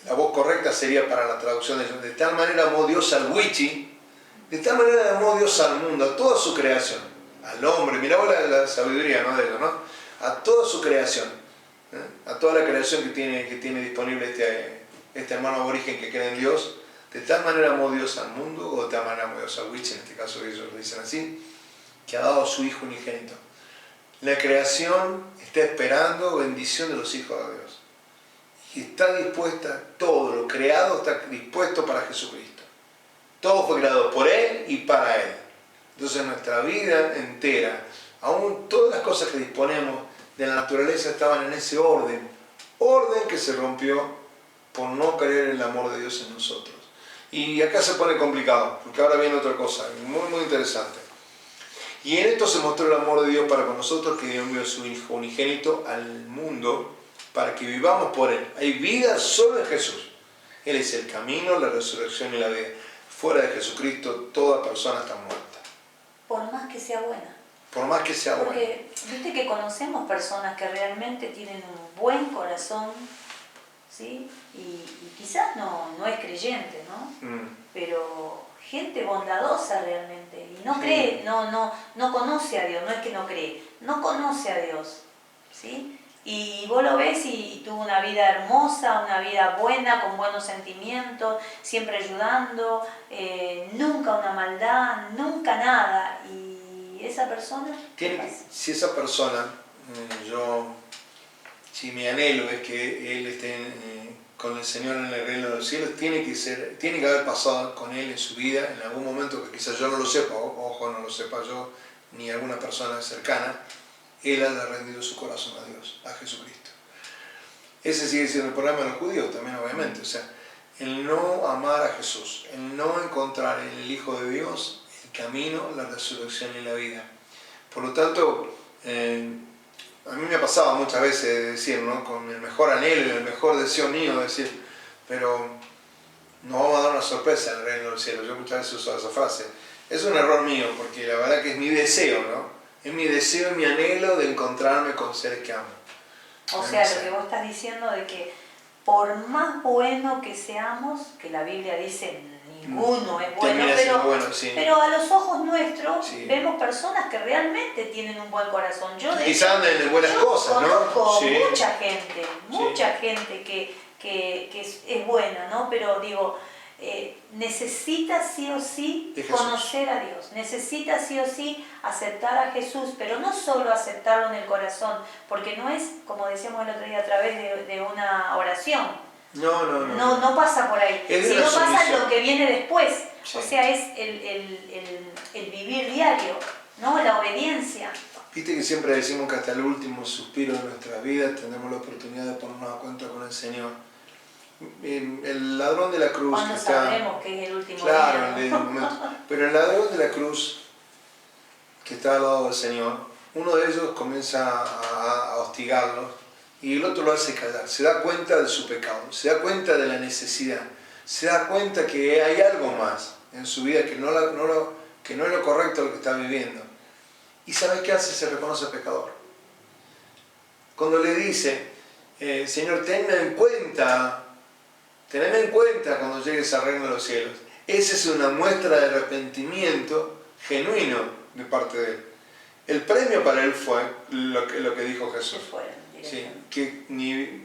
la voz correcta sería para la traducción de tal manera amó Dios al wichí, de tal manera amó Dios al mundo, a toda su creación, al hombre, mirá la sabiduría, ¿no? De Dios, ¿no? A toda su creación, a toda la creación que tiene disponible este hermano aborigen que cree en Dios. De tal manera amó Dios al mundo, o de tal manera amó Dios al wichí, en este caso ellos lo dicen así, que ha dado a su Hijo unigénito. La creación está esperando bendición de los hijos de Dios. Y está dispuesta, todo lo creado está dispuesto para Jesucristo. Todo fue creado por Él y para Él. Entonces nuestra vida entera, aún todas las cosas que disponemos de la naturaleza estaban en ese orden que se rompió por no creer en el amor de Dios en nosotros. Y acá se pone complicado, porque ahora viene otra cosa, muy interesante. Y en esto se mostró el amor de Dios para con nosotros, que Dios envió a su Hijo unigénito al mundo para que vivamos por Él. Hay vida solo en Jesús. Él es el camino, la resurrección y la vida. Fuera de Jesucristo, toda persona está muerta. Por más que sea buena. Por más que sea buena. Porque viste que conocemos personas que realmente tienen un buen corazón, ¿sí? Y quizás no es creyente, ¿no? Pero gente bondadosa realmente, y no cree, no conoce a Dios, no es que no cree, no conoce a Dios, ¿sí? Y vos lo ves y tuvo una vida hermosa, una vida buena, con buenos sentimientos, siempre ayudando, nunca una maldad, nunca nada. Y esa persona... Si esa persona, si mi anhelo es que él esté con el Señor en el reino de los cielos, tiene que haber pasado con Él en su vida, en algún momento que quizás yo no lo sepa, ojo, no lo sepa yo, ni alguna persona cercana, Él haya rendido su corazón a Dios, a Jesucristo. Ese sigue siendo el problema de los judíos también, obviamente. O sea, el no amar a Jesús, el no encontrar en el Hijo de Dios el camino, la resurrección y la vida. Por lo tanto, a mí me ha pasado muchas veces decir, ¿no? Con el mejor anhelo y el mejor deseo mío, decir, pero nos vamos a dar una sorpresa en el reino del cielo. Yo muchas veces uso esa frase. Es un error mío, porque la verdad que es mi deseo, ¿no? Es mi deseo y mi anhelo de encontrarme con seres que amo. O sea, lo que vos estás diciendo de que por más bueno que seamos, que la Biblia dice ninguno es bueno, pero a los ojos nuestros vemos personas que realmente tienen un buen corazón. Quizás anden en buenas cosas, ¿no? Conozco mucha gente que es buena, ¿no? Pero digo, necesita sí o sí conocer a Dios, necesita sí o sí aceptar a Jesús, pero no solo aceptarlo en el corazón, porque no es, como decíamos el otro día, a través de una oración. No pasa por ahí, sino pasa lo que viene después. O sea, es el vivir diario, ¿no? La obediencia. Viste que siempre decimos que hasta el último suspiro de nuestra vida tendremos la oportunidad de ponernos a cuenta con el Señor. El ladrón de la cruz... Cuando sabremos que es el último día. Claro, el momento. Pero el ladrón de la cruz, que está al lado del Señor, uno de ellos comienza a hostigarlo, y el otro lo hace callar. Se da cuenta de su pecado, se da cuenta de la necesidad, se da cuenta que hay algo más en su vida que no es lo correcto lo que está viviendo. ¿Y sabes qué hace? Se reconoce pecador. Cuando le dice, Señor, tenme en cuenta cuando llegues al reino de los cielos. Esa es una muestra de arrepentimiento genuino de parte de él. El premio para él fue lo que dijo Jesús. Sí, que ni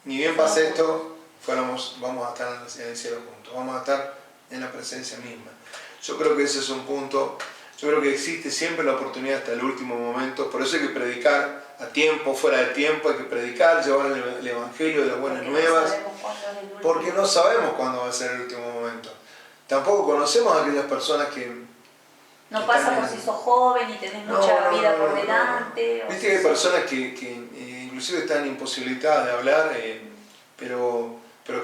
bien pase esto, vamos a estar en el cielo juntos, vamos a estar en la presencia misma. Yo creo que ese es un punto, yo creo que existe siempre la oportunidad hasta el último momento, por eso hay que predicar a tiempo, fuera de tiempo, hay que predicar, llevar el Evangelio de las buenas nuevas, porque no sabemos cuándo va a ser el último momento. Tampoco conocemos a aquellas personas que... No pasa por si sos joven y tenés mucha vida por delante. Viste que hay personas que inclusive están imposibilitadas de hablar, pero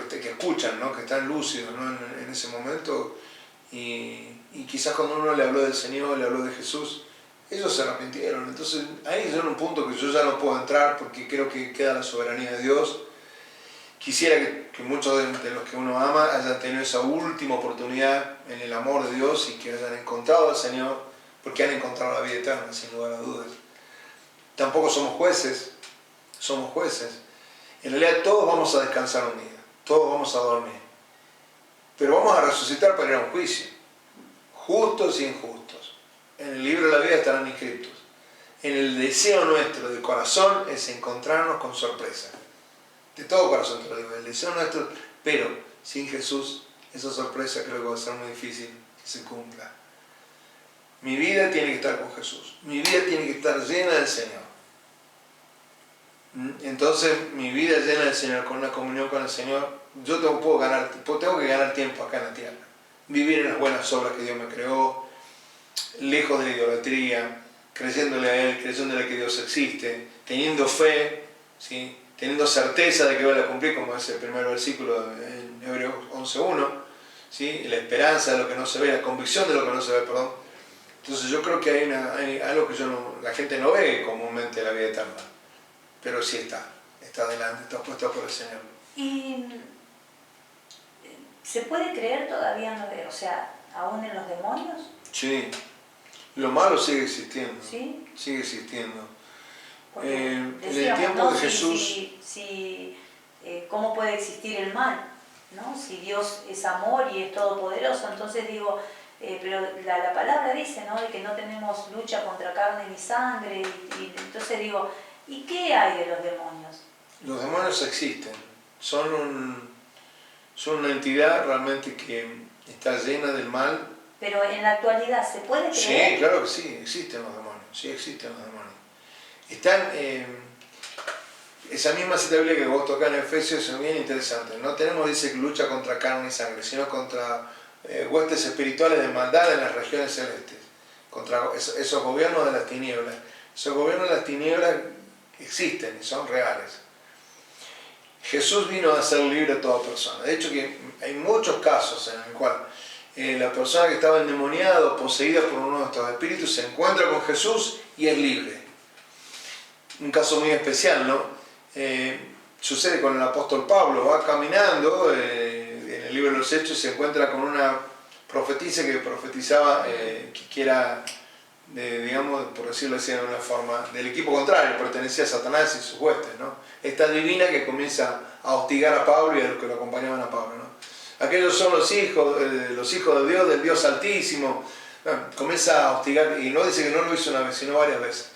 que escuchan, ¿no? Que están lúcidos, ¿no? en ese momento, y quizás cuando uno le habló del Señor, le habló de Jesús, ellos se arrepintieron. Entonces ahí es un punto que yo ya no puedo entrar porque creo que queda la soberanía de Dios. Quisiera que muchos de los que uno ama hayan tenido esa última oportunidad en el amor de Dios y que hayan encontrado al Señor, porque han encontrado la vida eterna, sin lugar a dudas. Tampoco somos jueces, somos jueces. En realidad todos vamos a descansar un día, todos vamos a dormir. Pero vamos a resucitar para ir a un juicio. Justos e injustos. En el libro de la vida estarán inscritos. En el deseo nuestro de corazón es encontrarnos con sorpresa. De todo corazón te lo digo, el deseo nuestro, pero sin Jesús, esa sorpresa creo que va a ser muy difícil que se cumpla. Mi vida tiene que estar con Jesús, mi vida tiene que estar llena del Señor. Entonces, mi vida llena del Señor, con una comunión con el Señor, yo tengo que ganar tiempo acá en la tierra. Vivir en las buenas obras que Dios me creó, lejos de la idolatría, creyéndole a Él, creyéndole que Dios existe, teniendo fe, ¿sí? Teniendo certeza de que voy a cumplir, como es el primer versículo en Hebreos 11.1, ¿sí? La esperanza de lo que no se ve, la convicción de lo que no se ve, perdón. Entonces yo creo que hay algo que la gente no ve comúnmente, la vida eterna, pero sí está delante, está puesta por el Señor. ¿Y se puede creer todavía, o sea, aún en los demonios? Sí, lo malo sigue existiendo. ¿Sí? Sigue existiendo. Decíamos, en el tiempo ¿no? de Jesús... ¿Cómo puede existir el mal? ¿No? Si Dios es amor y es todopoderoso, entonces digo, pero la palabra dice, ¿no? De que no tenemos lucha contra carne ni sangre, y entonces digo, ¿y qué hay de los demonios? Los demonios existen, son una entidad realmente que está llena del mal. Pero en la actualidad, ¿se puede creer? Sí, claro que sí, existen los demonios, sí existen los demonios. Están, esa misma cita bíblica que vos tocás en Efesios es bien interesante. No tenemos, dice, que lucha contra carne y sangre, sino contra huestes espirituales de maldad en las regiones celestes, contra esos gobiernos de las tinieblas. Esos gobiernos de las tinieblas existen y son reales. Jesús vino a hacer libre a toda persona. De hecho, que hay muchos casos en el cual la persona que estaba endemoniada o poseída por uno de estos espíritus se encuentra con Jesús y es libre. Un caso muy especial, ¿no? Sucede con el apóstol Pablo, va caminando en el libro de los Hechos y se encuentra con una profetisa que profetizaba que era, digamos, por decirlo así de una forma, del equipo contrario, pertenecía a Satanás y sus huestes, ¿no? Esta divina que comienza a hostigar a Pablo y a los que lo acompañaban a Pablo, ¿no? Aquellos son los hijos de Dios, del Dios Altísimo. Bueno, comienza a hostigar, y no dice que no lo hizo una vez, sino varias veces.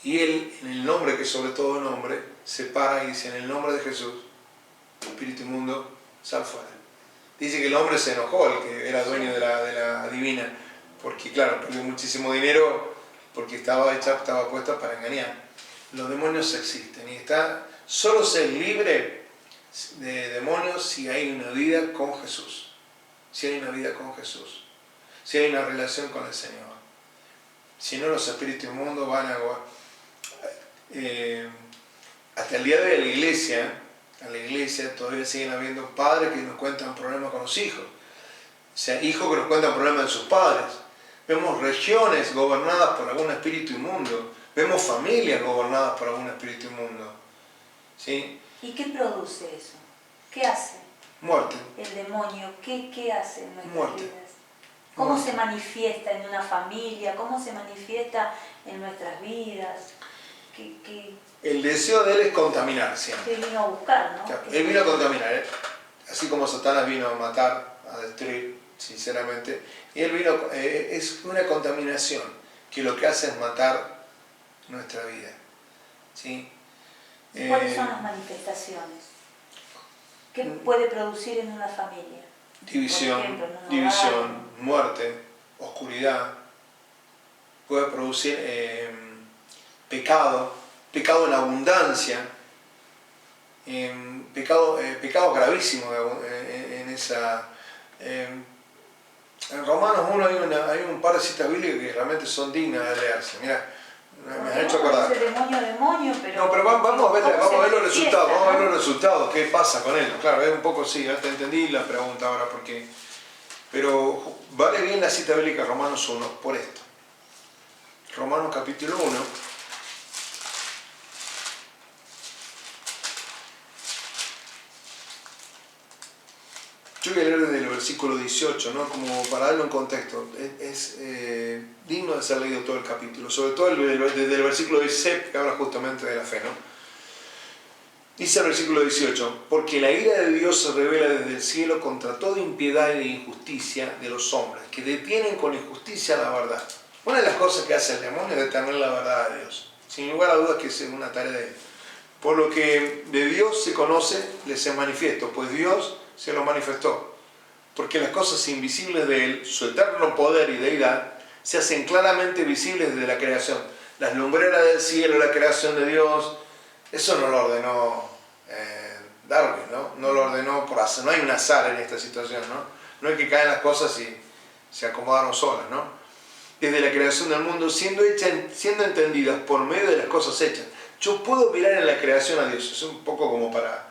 Y él, en el nombre que sobre todo nombre, se para y dice, en el nombre de Jesús, espíritu inmundo, sal fuera. Dice que el hombre se enojó, el que era dueño de la divina, porque claro, perdió muchísimo dinero, porque estaba puesta para engañar. Los demonios existen y solo ser libre de demonios si hay una vida con Jesús. Si hay una vida con Jesús. Si hay una relación con el Señor. Si no, los espíritus inmundos van a... hasta el día de hoy a la iglesia todavía siguen habiendo padres que nos cuentan problemas con los hijos. O sea, hijos que nos cuentan problemas de sus padres. Vemos regiones gobernadas por algún espíritu inmundo. Vemos familias gobernadas por algún espíritu inmundo. ¿Sí? ¿Y qué produce eso? ¿Qué hace? Muerte. El demonio, ¿qué hace en nuestras Muerte. vidas? ¿Cómo se manifiesta en una familia? ¿Cómo se manifiesta en nuestras vidas? El deseo de él es contaminar siempre. ¿Qué vino a buscar, no? Claro, él vino a contaminar, así como Satanás vino a matar, a destruir, sinceramente. Y él vino, es una contaminación que lo que hace es matar nuestra vida. ¿Sí? ¿Cuáles son las manifestaciones? ¿Qué puede producir en una familia? división, muerte, oscuridad, puede producir pecado en abundancia, pecado gravísimo en esa... En Romanos 1 hay un par de citas bíblicas que realmente son dignas de leerse. Mira, me han hecho acordar. Demonio, pero... No, pero vamos a ver los resultados, ¿no? Vamos a ver los resultados, qué pasa con él. Claro, es un poco sí, ya te entendí la pregunta ahora, porque... Pero vale bien la cita bíblica Romanos 1 por esto. Romanos capítulo 1. Yo voy a leer desde el versículo 18, ¿no? Como para darle un contexto. Es digno de ser leído todo el capítulo, sobre todo desde el versículo 16, que habla justamente de la fe, ¿no? Dice el versículo 18, porque la ira de Dios se revela desde el cielo contra toda impiedad e injusticia de los hombres, que detienen con injusticia la verdad. Una de las cosas que hace el demonio es detener la verdad de Dios. Sin lugar a dudas que es una tarea de él. Por lo que de Dios se conoce, les es manifiesto, pues Dios se lo manifestó. Porque las cosas invisibles de él, su eterno poder y deidad, se hacen claramente visibles desde la creación. Las lumbreras del cielo, la creación de Dios, eso no lo ordenó Darwin, ¿no? No lo ordenó por azar. No hay un azar en esta situación, ¿no? No es que caen las cosas y se acomodaron solas, ¿no? Desde la creación del mundo, siendo entendidas por medio de las cosas hechas. Yo puedo mirar en la creación a Dios. Es un poco como para,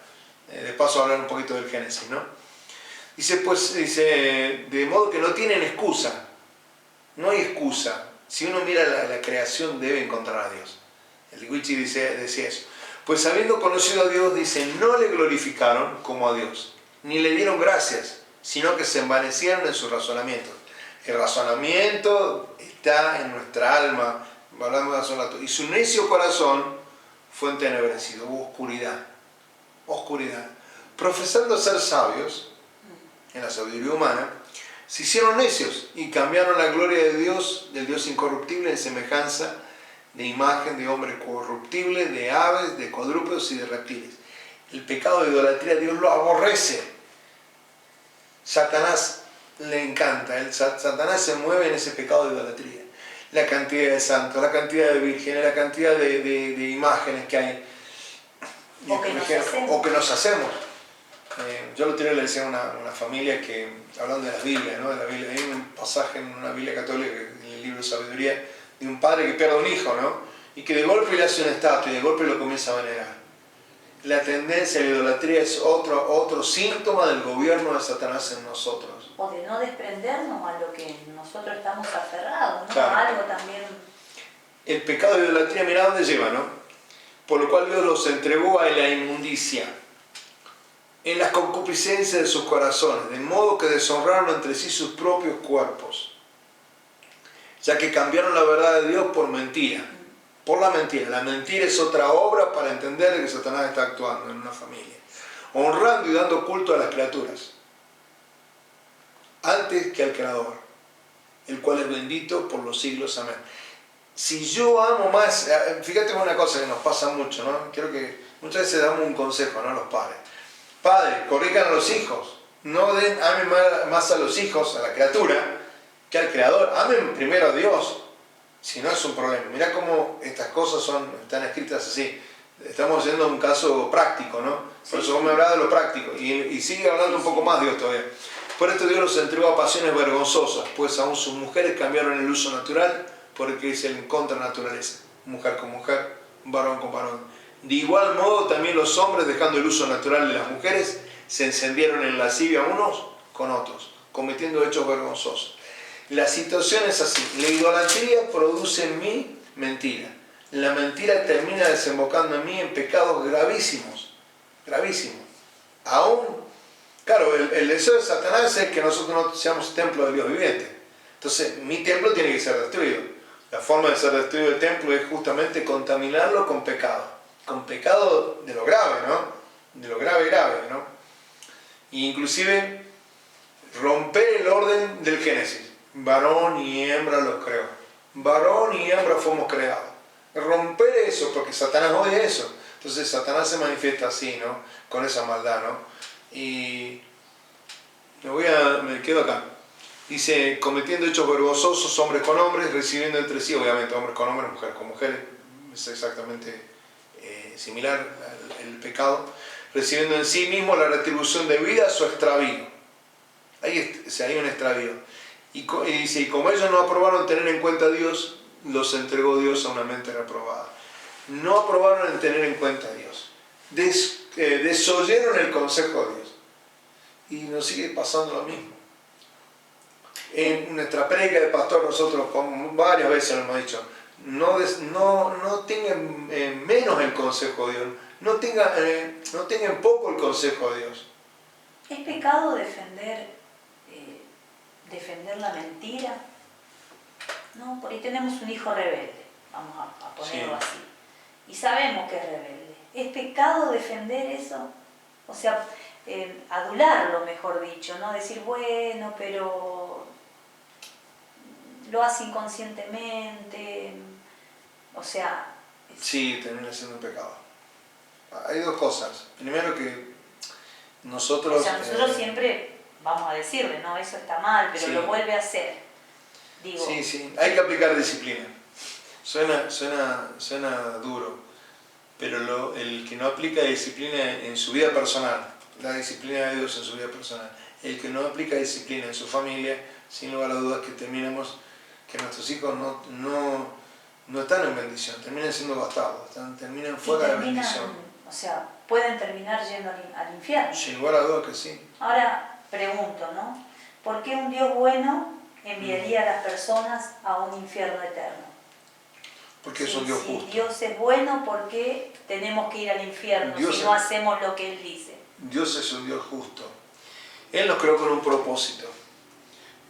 de paso, hablar un poquito del Génesis, ¿no? Dice, de modo que no tienen excusa. No hay excusa. Si uno mira la creación, debe encontrar a Dios. El Guichi decía eso. Pues habiendo conocido a Dios, dice, no le glorificaron como a Dios, ni le dieron gracias, sino que se envanecieron en sus razonamientos. El razonamiento está en nuestra alma, hablando de razonamiento, y su necio corazón fue entenebrecido, hubo oscuridad. Profesando ser sabios, en la sabiduría humana, se hicieron necios y cambiaron la gloria de Dios, del Dios incorruptible, en semejanza de imagen de hombre corruptible, de aves, de cuadrúpedos y de reptiles. El pecado de idolatría Dios lo aborrece. Satanás le encanta, Satanás se mueve en ese pecado de idolatría. La cantidad de santos, la cantidad de vírgenes, la cantidad de imágenes que hay. O que nos hacemos. Yo lo tiré, le decía a una familia que, hablando de la Biblia, ¿no? De la Biblia, hay un pasaje en una Biblia católica, en el libro de Sabiduría, de un padre que pierde un hijo, ¿no? Y que de golpe le hace una estatua y de golpe lo comienza a venerar. La tendencia a la idolatría es otro síntoma del gobierno de Satanás en nosotros. O de no desprendernos a lo que nosotros estamos aferrados, ¿no? Claro. Algo también. El pecado de idolatría, mirá dónde lleva, ¿no? Por lo cual Dios los entregó a la inmundicia, en las concupiscencias de sus corazones, de modo que deshonraron entre sí sus propios cuerpos, ya que cambiaron la verdad de Dios por mentira. Por la mentira. La mentira es otra obra para entender que Satanás está actuando en una familia. Honrando y dando culto a las criaturas, antes que al Creador, el cual es bendito por los siglos. Amén. Si yo amo más, fíjate una cosa que nos pasa mucho, ¿no? Creo que muchas veces damos un consejo, ¿no? A los padres. Padres, corrijan a los hijos. No amen más a los hijos, a la criatura, que al Creador. Amen primero a Dios, si no es un problema. Mirá cómo estas cosas están escritas así. Estamos yendo a un caso práctico, ¿no? Por eso vos me hablás de lo práctico. Y sigue hablando un poco más Dios todavía. Por esto Dios los entregó a pasiones vergonzosas, pues aún sus mujeres cambiaron el uso natural, porque es en contra naturaleza. Mujer con mujer, varón con varón. De igual modo también los hombres, dejando el uso natural de las mujeres, se encendieron en lascivia unos con otros, cometiendo hechos vergonzosos. La situación es así. La idolatría produce en mí mentira. La mentira termina desembocando en mí en pecados gravísimos. Gravísimos. Aún, claro, el deseo de Satanás es que nosotros no seamos templo del Dios viviente. Entonces, mi templo tiene que ser destruido. La forma de ser destruido el templo es justamente contaminarlo con pecado. Con pecado de lo grave, ¿no? De lo grave, ¿no? E inclusive romper el orden del Génesis. Varón y hembra los creó. Varón y hembra fuimos creados. Romper eso, porque Satanás odia eso. Entonces Satanás se manifiesta así, ¿no? Con esa maldad, ¿no? Y me quedo acá. Dice, cometiendo hechos vergonzosos hombres con hombres, recibiendo entre sí, obviamente hombres con hombres, mujeres con mujeres, es exactamente similar el pecado, recibiendo en sí mismo la retribución debida a su extravío. Hay un extravío. Y dice, y como ellos no aprobaron tener en cuenta a Dios, los entregó Dios a una mente reprobada. No aprobaron en tener en cuenta a Dios. Desoyeron el consejo de Dios. Y nos sigue pasando lo mismo. En nuestra prédica de pastor nosotros varias veces lo hemos dicho, no tengan menos el consejo de Dios, no tengan poco el consejo de Dios. ¿Es pecado defender la mentira? No, por ahí tenemos un hijo rebelde, vamos a ponerlo así, y sabemos que es rebelde. ¿Es pecado defender eso? O sea, adularlo, mejor dicho, ¿no? Decir, bueno, pero lo hace inconscientemente, o sea... Sí, termina siendo un pecado. Hay dos cosas. Primero que nosotros... O sea, nosotros siempre vamos a decirle, no, eso está mal, pero lo vuelve a hacer. Digo, sí, hay que aplicar disciplina. Suena duro, pero el que no aplica disciplina en su vida personal, la disciplina de Dios en su vida personal, el que no aplica disciplina en su familia, sin lugar a dudas que que nuestros hijos no están en bendición, terminan siendo bastados, terminan fuera de bendición. O sea, pueden terminar yendo al infierno. Sin lugar a dudas que sí. Ahora pregunto, ¿no? ¿Por qué un Dios bueno enviaría a las personas a un infierno eterno? Porque es un Dios justo. Si Dios es bueno, ¿por qué tenemos que ir al infierno si no hacemos lo que Él dice? Dios es un Dios justo. Él nos creó con un propósito.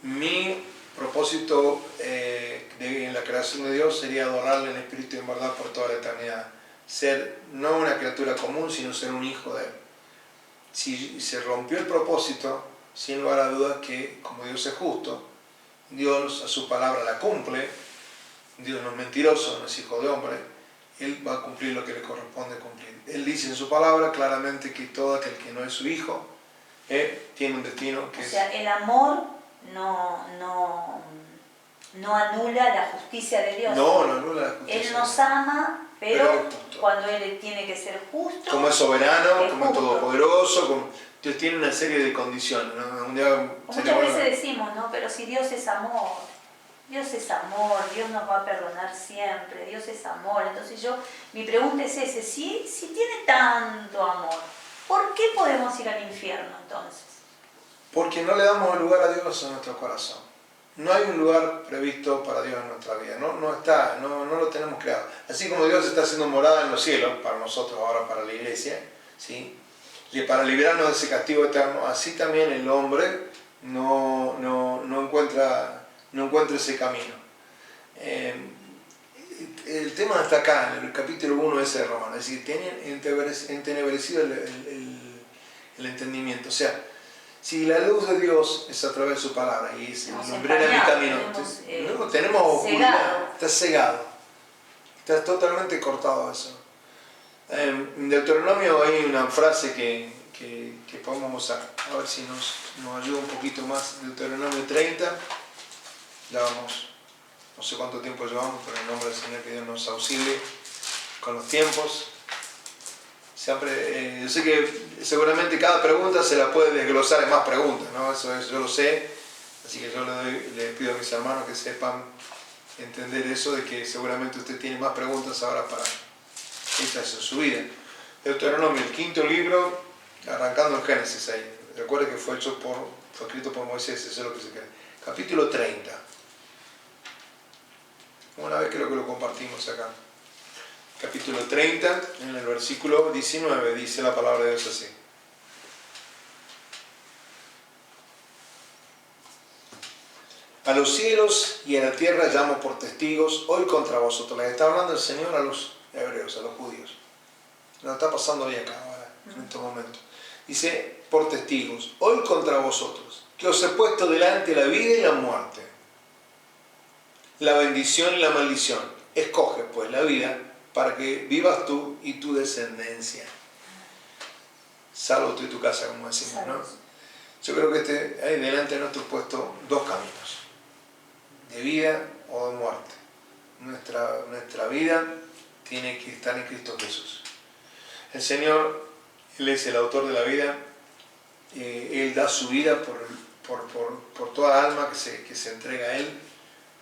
Mi propósito en la creación de Dios sería adorarle en espíritu y en verdad por toda la eternidad. Ser no una criatura común, sino ser un hijo de Él. Si se rompió el propósito, sin lugar a dudas que como Dios es justo, Dios a su palabra la cumple, Dios no es mentiroso, no es hijo de hombre, Él va a cumplir lo que le corresponde cumplir. Él dice en su palabra claramente que todo aquel que no es su hijo tiene un destino que es... O sea, el amor no anula la justicia de Dios. No anula la justicia. Él nos ama, pero cuando Él tiene que ser justo. Como es soberano, como es todopoderoso, Dios tiene una serie de condiciones, ¿no? Muchas veces decimos, ¿no? Pero si Dios es amor, Dios nos va a perdonar siempre, Dios es amor. Entonces mi pregunta es ese, si tiene tanto amor, ¿por qué podemos ir al infierno entonces? Porque no le damos lugar a Dios en nuestro corazón. No hay un lugar previsto para Dios en nuestra vida, no lo tenemos creado. Así como Dios está haciendo morada en los cielos, para nosotros ahora, para la iglesia, ¿sí? Y para librarnos de ese castigo eterno, así también el hombre no encuentra ese camino. El tema está acá, en el capítulo 1 ese de Romanos, es decir, tienen entenebrecido el entendimiento. O sea, si la luz de Dios es a través de su palabra y es el lumbrera de mi camino, tenemos oscuridad, está cegado, está totalmente cortado eso. En Deuteronomio hay una frase que podemos usar, a ver si nos ayuda un poquito más. Deuteronomio 30, ya vamos, no sé cuánto tiempo llevamos, pero en nombre del Señor que Dios nos auxilie con los tiempos. Siempre, yo sé que seguramente cada pregunta se la puede desglosar en más preguntas, ¿no? Eso yo lo sé, así que yo le pido a mis hermanos que sepan entender eso, de que seguramente usted tiene más preguntas ahora para hechas en su vida. Deuteronomio, el quinto libro, arrancando en Génesis ahí. Recuerde que fue escrito por Moisés, eso es lo que se cree. Capítulo 30. Una vez creo que lo compartimos acá. Capítulo 30, en el versículo 19, dice la palabra de Dios así. A los cielos y a la tierra llamo por testigos hoy contra vosotros. Les está hablando el Señor a los hebreos, a los judíos. Lo está pasando hoy acá, ahora, en estos momentos. Dice, por testigos, hoy contra vosotros, que os he puesto delante la vida y la muerte, la bendición y la maldición. Escoge pues la vida para que vivas tú y tu descendencia. Salvo tú y tu casa, como decimos, ¿no? Yo creo que hay delante de nuestro puesto dos caminos, de vida o de muerte. Nuestra vida tiene que estar en Cristo Jesús. El Señor, Él es el autor de la vida, Él da su vida por toda alma que se entrega a Él,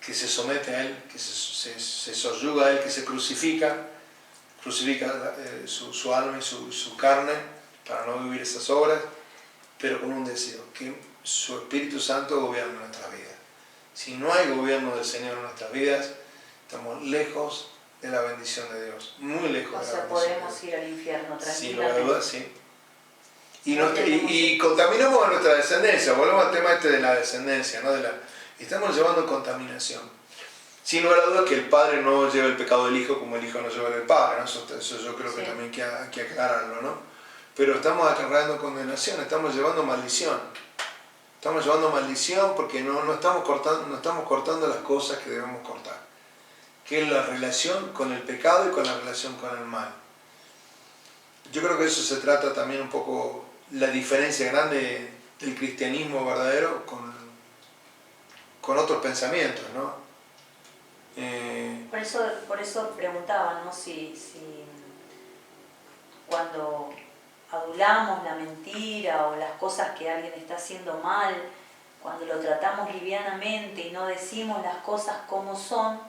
que se somete a Él, que se soyuga a Él, que se crucifica su alma y su carne para no vivir esas obras, pero con un deseo, que su Espíritu Santo gobierne nuestra vida. Si no hay gobierno del Señor en nuestras vidas, estamos lejos de la bendición de Dios, muy lejos de la bendición de Dios. O sea, podemos ir al infierno tranquilamente. Sin lugar a dudas, sí. Y contaminamos a nuestra descendencia. Volvemos al tema de la descendencia, ¿no? Estamos llevando contaminación. Sin lugar a dudas que el Padre no lleva el pecado del Hijo como el Hijo no lleva el del Padre, ¿no? Eso yo creo que también hay que aclararlo, ¿no? Pero estamos acarreando condenación, estamos llevando maldición. Estamos llevando maldición porque no estamos cortando las cosas que debemos cortar, que es la relación con el pecado y con la relación con el mal. Yo creo que eso se trata también un poco la diferencia grande del cristianismo verdadero con otros pensamientos, ¿no? Por eso preguntaba, ¿no? Si cuando adulamos la mentira o las cosas que alguien está haciendo mal, cuando lo tratamos livianamente y no decimos las cosas como son,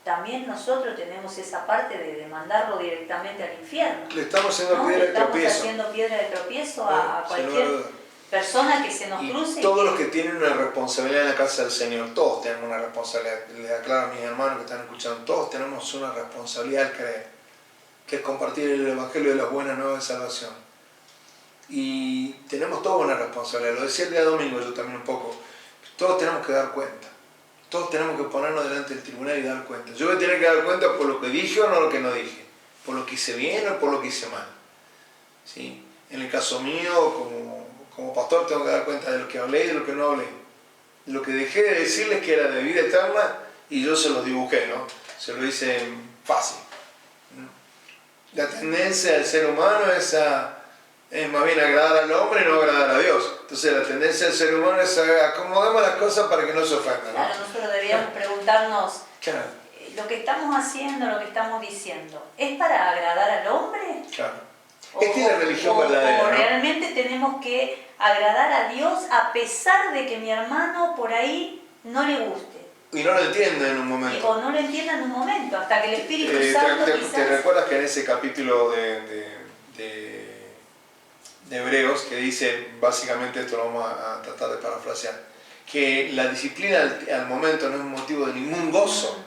también nosotros tenemos esa parte de mandarlo directamente al infierno. Le estamos haciendo, ¿no?, piedra de tropiezo. Estamos haciendo piedra de tropiezo a cualquier persona que se nos cruce. Y todos los que tienen una responsabilidad en la casa del Señor, todos tenemos una responsabilidad. Les aclaro a mis hermanos que están escuchando, todos tenemos una responsabilidad al creer, que es compartir el Evangelio de las buenas nuevas de salvación. Y tenemos toda una responsabilidad. Lo decía el día domingo yo también un poco. Todos tenemos que dar cuenta. Todos tenemos que ponernos delante del tribunal y dar cuenta. Yo voy a tener que dar cuenta por lo que dije o no lo que no dije. Por lo que hice bien o por lo que hice mal. ¿Sí? En el caso mío, como pastor, tengo que dar cuenta de lo que hablé y de lo que no hablé. Lo que dejé de decirles que era de vida eterna y yo se los dibujé, ¿no? Se lo hice fácil. La tendencia del ser humano es más bien agradar al hombre y no agradar a Dios. Entonces la tendencia del ser humano es acomodemos las cosas para que no se ofendan, ¿no? Claro, nosotros deberíamos preguntarnos, claro, lo que estamos haciendo, lo que estamos diciendo, ¿es para agradar al hombre? Claro. Esta es la religión verdadera, o ¿no? realmente tenemos que agradar a Dios a pesar de que mi hermano por ahí no le guste. Y no lo entienda en un momento. O no lo entienda en un momento, hasta que el Espíritu Santo quizás... ¿Te recuerdas que en ese capítulo de Hebreos, que dice, básicamente esto lo vamos a tratar de parafrasear, que la disciplina al momento no es motivo de ningún gozo?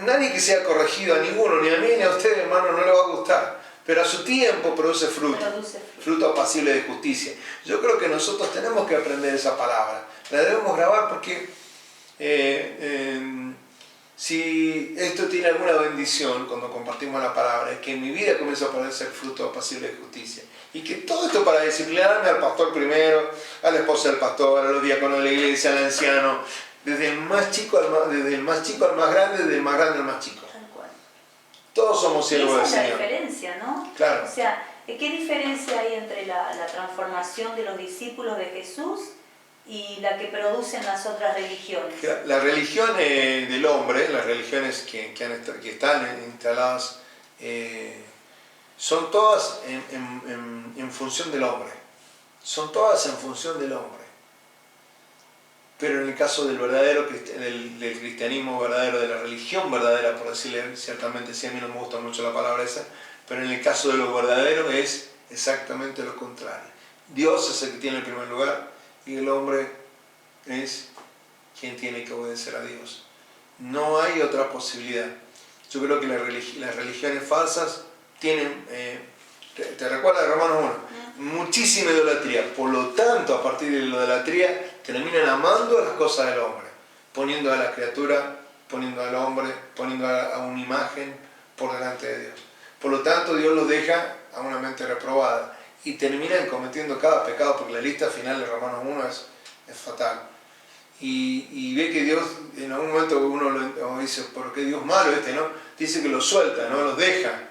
Nadie que sea corregido, a ninguno, ni a mí ni a usted, hermano, no le va a gustar. Pero a su tiempo produce fruto apacible de justicia. Yo creo que nosotros tenemos que aprender esa palabra. La debemos grabar porque si esto tiene alguna bendición cuando compartimos la palabra, es que en mi vida comienza a poder ser fruto apacible de justicia. Y que todo esto para disciplinarme al pastor primero, a la esposa del pastor, a los diáconos de la iglesia, al anciano, desde el más chico al más grande, desde el más grande al más chico. Todos somos siervos del Señor. Esa es la diferencia, ¿no? Claro. O sea, ¿qué diferencia hay entre la transformación de los discípulos de Jesús y la que producen las otras religiones? La religión del hombre, las religiones que están instaladas, son todas en función del hombre. Son todas en función del hombre. Pero en el caso del cristianismo verdadero, de la religión verdadera, por decirle ciertamente, sí, a mí no me gusta mucho la palabra esa, pero en el caso de lo verdadero es exactamente lo contrario. Dios es el que tiene el primer lugar y el hombre es quien tiene que obedecer a Dios. No hay otra posibilidad. Yo creo que las religiones falsas tienen, ¿te recuerdas de Romanos 1? Muchísima idolatría. Por lo tanto, a partir de la idolatría, terminan amando las cosas del hombre, poniendo a la criatura, poniendo al hombre, poniendo a una imagen por delante de Dios. Por lo tanto, Dios los deja a una mente reprobada y terminan cometiendo cada pecado, porque la lista final de Romanos 1 es fatal. Y ve que Dios, en algún momento uno dice, ¿por qué Dios malo ¿no? Dice que los suelta, ¿no? Los deja.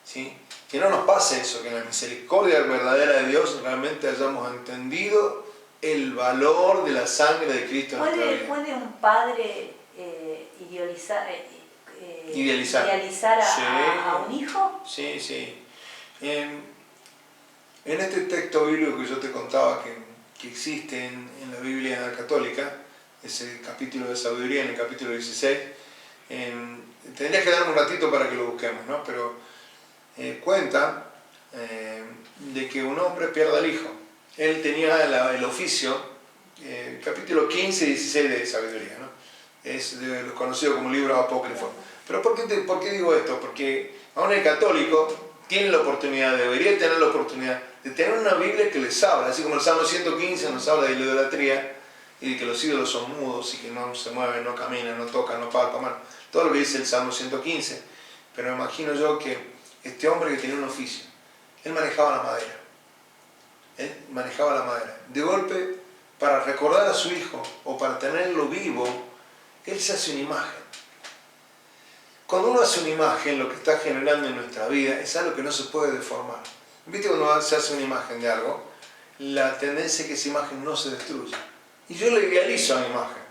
¿Sí? que no nos pase eso, que en la misericordia verdadera de Dios realmente hayamos entendido el valor de la sangre de Cristo en nuestra vida. ¿Puede un padre idealizar Sí. a un hijo? Sí, sí. En este texto bíblico que yo te contaba que existe en la Biblia católica, ese capítulo de sabiduría, en el capítulo 16, tendrías que darme un ratito para que lo busquemos, ¿no? Pero cuenta de que un hombre pierde al hijo. Él tenía el oficio, capítulo 15 y 16 de sabiduría, ¿no? Es conocido como libro apócrifo. Pero ¿por qué digo esto? Porque aún el católico tiene la oportunidad, debería tener la oportunidad de tener una Biblia que les habla, así como el Salmo 115 nos habla de la idolatría y de que los ídolos son mudos y que no se mueven, no caminan, no tocan, no palpan, todo lo que dice el Salmo 115. Pero me imagino yo que este hombre que tenía un oficio, él manejaba la madera. De golpe, para recordar a su hijo o para tenerlo vivo, él se hace una imagen. Cuando uno hace una imagen, lo que está generando en nuestra vida es algo que no se puede deformar. ¿Viste cuando se hace una imagen de algo? La tendencia es que esa imagen no se destruya. Y yo le idealizo a la imagen.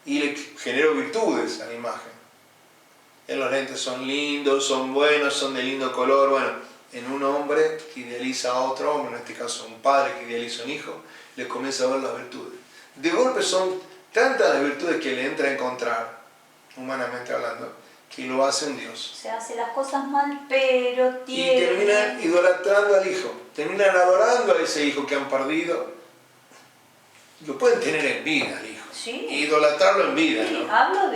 Y le genero virtudes a la imagen. Los lentes son lindos, son buenos, son de lindo color. Bueno, en un hombre que idealiza a otro hombre, en este caso un padre que idealiza a un hijo, le comienza a ver las virtudes. De golpe son tantas las virtudes que le entra a encontrar, humanamente hablando, que lo hace un Dios. O sea, hace las cosas mal, pero tiene... Y terminan idolatrando al hijo, terminan adorando a ese hijo que han perdido. Lo pueden tener en vida al hijo, sí. Idolatrarlo en vida, sí, ¿no? Hablo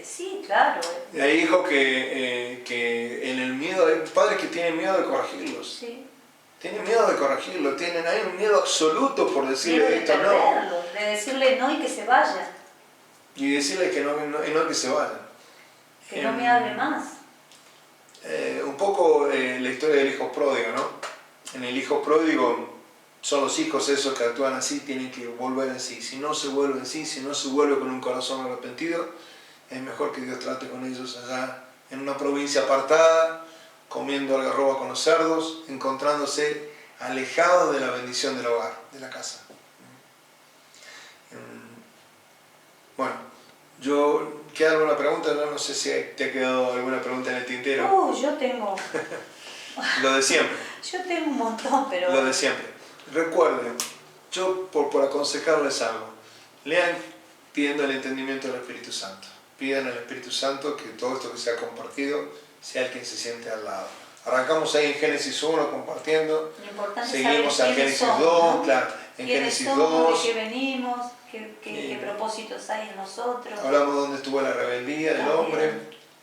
sí, claro. Hay hijos que en el miedo, hay padres que tienen miedo de corregirlos. Sí. Tienen miedo de corregirlo, hay un miedo absoluto por decirle esto no. De decirle no y que se vaya. Y decirle que no que se vaya. Que no me hable más. Un poco la historia del hijo pródigo, ¿no? En el hijo pródigo son los hijos esos que actúan así, tienen que volver en sí. Si no se vuelve en sí, si no se vuelve con un corazón arrepentido, es mejor que Dios trate con ellos allá en una provincia apartada, comiendo algarroba con los cerdos, encontrándose alejados de la bendición del hogar, de la casa. Bueno, ¿queda alguna pregunta? No sé si te ha quedado alguna pregunta en el tintero. Yo tengo. Lo de siempre. Yo tengo un montón, pero... Lo de siempre. Recuerden, yo por aconsejarles algo, lean pidiendo el entendimiento del Espíritu Santo. Pidan al Espíritu Santo que todo esto que se ha compartido sea el quien se siente al lado. Arrancamos ahí en Génesis 1 compartiendo, seguimos en Génesis 2, ¿no? Claro, en Génesis 2. ¿De qué venimos? ¿Qué propósitos hay en nosotros? Hablamos de dónde estuvo la rebeldía del hombre,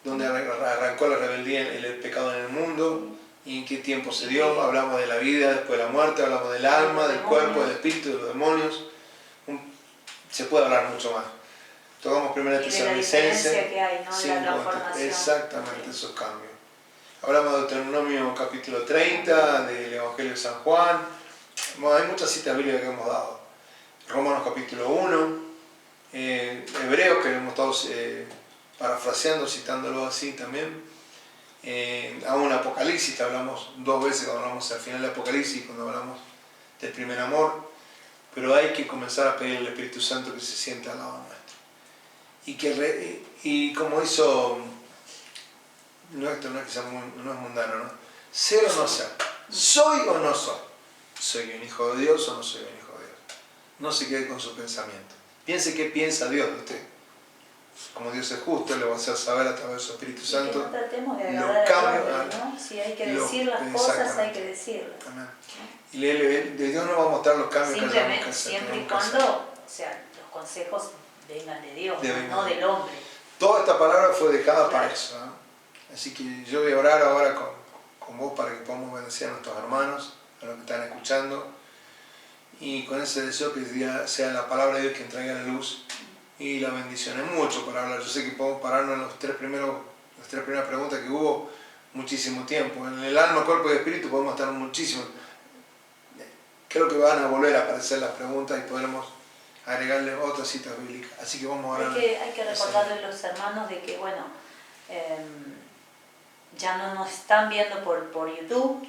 dónde arrancó la rebeldía, el pecado en el mundo, y en qué tiempo se dio. Hablamos de la vida después de la muerte, hablamos del alma, del cuerpo, del espíritu, de los demonios. Se puede hablar mucho más. Tocamos primera Tesalonicenses. Que hay, ¿no? De la transformación. Exactamente, esos cambios. Hablamos de Deuteronomio capítulo 30, del Evangelio de San Juan. Bueno, hay muchas citas bíblicas que hemos dado. Romanos capítulo 1, Hebreos que hemos estado parafraseando, citándolo así también. Aún Apocalipsis, hablamos 2 veces cuando hablamos al final de Apocalipsis, cuando hablamos del primer amor. Pero hay que comenzar a pedir al Espíritu Santo que se sienta al lado nuestro. Y como hizo, esto no es mundano, ¿no? Ser o no ser, soy o no soy. ¿Soy un hijo de Dios o no soy un hijo de Dios? No se quede con su pensamiento. Piense qué piensa Dios de usted. Como Dios es justo, le va a hacer saber a través de su Espíritu Santo. Y que no tratemos de agradar a Dios, ¿no? Si hay que decir las cosas, hay que decirlas. Amén. Y de Dios nos va a mostrar los cambios que tenemos que hacer. Siempre y cuando, o sea, los consejos vengan de Dios, no del hombre. Toda esta palabra fue dejada para eso, ¿no? Así que yo voy a orar ahora con vos para que podamos bendecir a nuestros hermanos, a los que están escuchando, y con ese deseo que sea la palabra de Dios quien traiga la luz y la bendición. Es mucho para hablar. Yo sé que podemos pararnos en las tres primeras preguntas que hubo muchísimo tiempo. En el alma, cuerpo y espíritu podemos estar muchísimo. Creo que van a volver a aparecer las preguntas y podremos agregarle otras citas bíblicas. Así que vamos a orar. Hay que recordarle a los hermanos de que, bueno, ya no nos están viendo por YouTube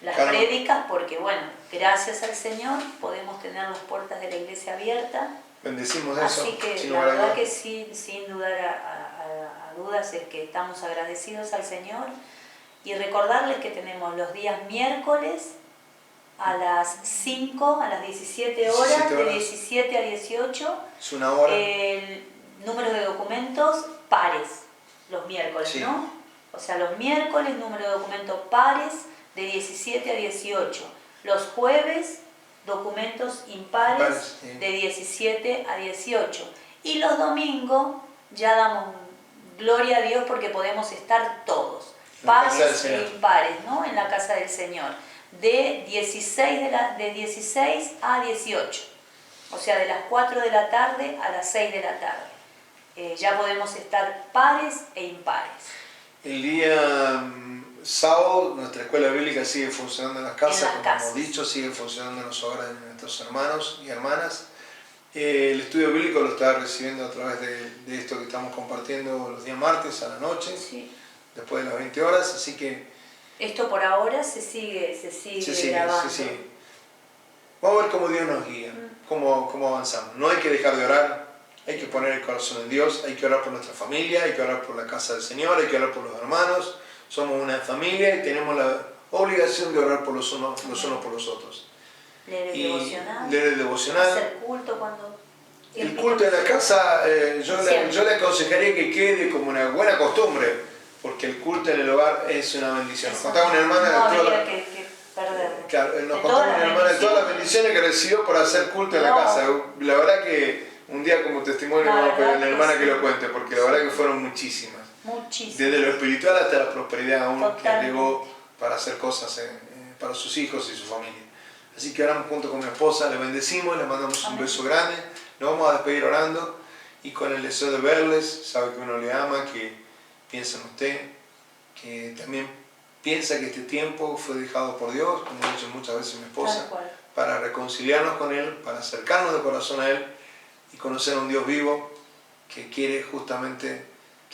las Claro. prédicas, porque bueno, gracias al Señor podemos tener las puertas de la iglesia abiertas. Bendecimos eso. Así que sin la lugar a verdad dudas. que sí, sin dudar a dudas, es que estamos agradecidos al Señor. Y recordarles que tenemos los días miércoles a las 5, a las 17 horas, 17 de horas. 17 a 18, Es una hora. el número de documentos pares, los miércoles, Sí. ¿no? O sea, los miércoles, número de documentos pares de 17 a 18. Los jueves, documentos impares Impares, sí. de 17 a 18. Y los domingos ya damos gloria a Dios porque podemos estar todos, En la casa del pares e Señor. impares, ¿no? En la casa del Señor. De 16 a 18. O sea, de las 4 de la tarde a las 6 de la tarde. Ya podemos estar pares e impares. El día sábado, nuestra escuela bíblica sigue funcionando en las casas, En las como casas. hemos dicho, sigue funcionando en los hogares de nuestros hermanos y hermanas. El estudio bíblico lo está recibiendo a través de esto que estamos compartiendo los días martes a la noche, Sí. después de las 20 horas, así que Esto por ahora se sigue grabando. se sigue. Vamos a ver cómo Dios nos guía, cómo avanzamos. No hay que dejar de orar, hay que poner el corazón en Dios, hay que orar por nuestra familia, hay que orar por la casa del Señor, hay que orar por los hermanos. Somos una familia y tenemos la obligación de orar por los unos por los otros. Leer el Y devocional. leer el devocional. Hacer culto cuando... El culto en la casa, yo le aconsejaría que quede como una buena costumbre, porque el culto en el hogar es una bendición. Nos contaba una hermana no de todas habría las... que perderlo. Claro, nos De contaba todas una las hermana de todas las bendiciones. bendiciones que recibió por hacer culto en la No. casa. La verdad que un día como testimonio La vamos a pedir a verdad la que hermana sí. que lo cuente, porque la verdad que fueron muchísimas. Muchísimo. Desde lo espiritual hasta la prosperidad aún que Totalmente. llegó para hacer cosas para sus hijos y su familia. Así que oramos junto con mi esposa, le bendecimos, le mandamos un Amén. beso grande, nos vamos a despedir orando y con el deseo de verles, sabe que uno le ama, que piensa en usted, que también piensa que este tiempo fue dejado por Dios, como ha dicho muchas veces mi esposa, Tal cual. para reconciliarnos con Él, para acercarnos de corazón a Él y conocer a un Dios vivo que quiere justamente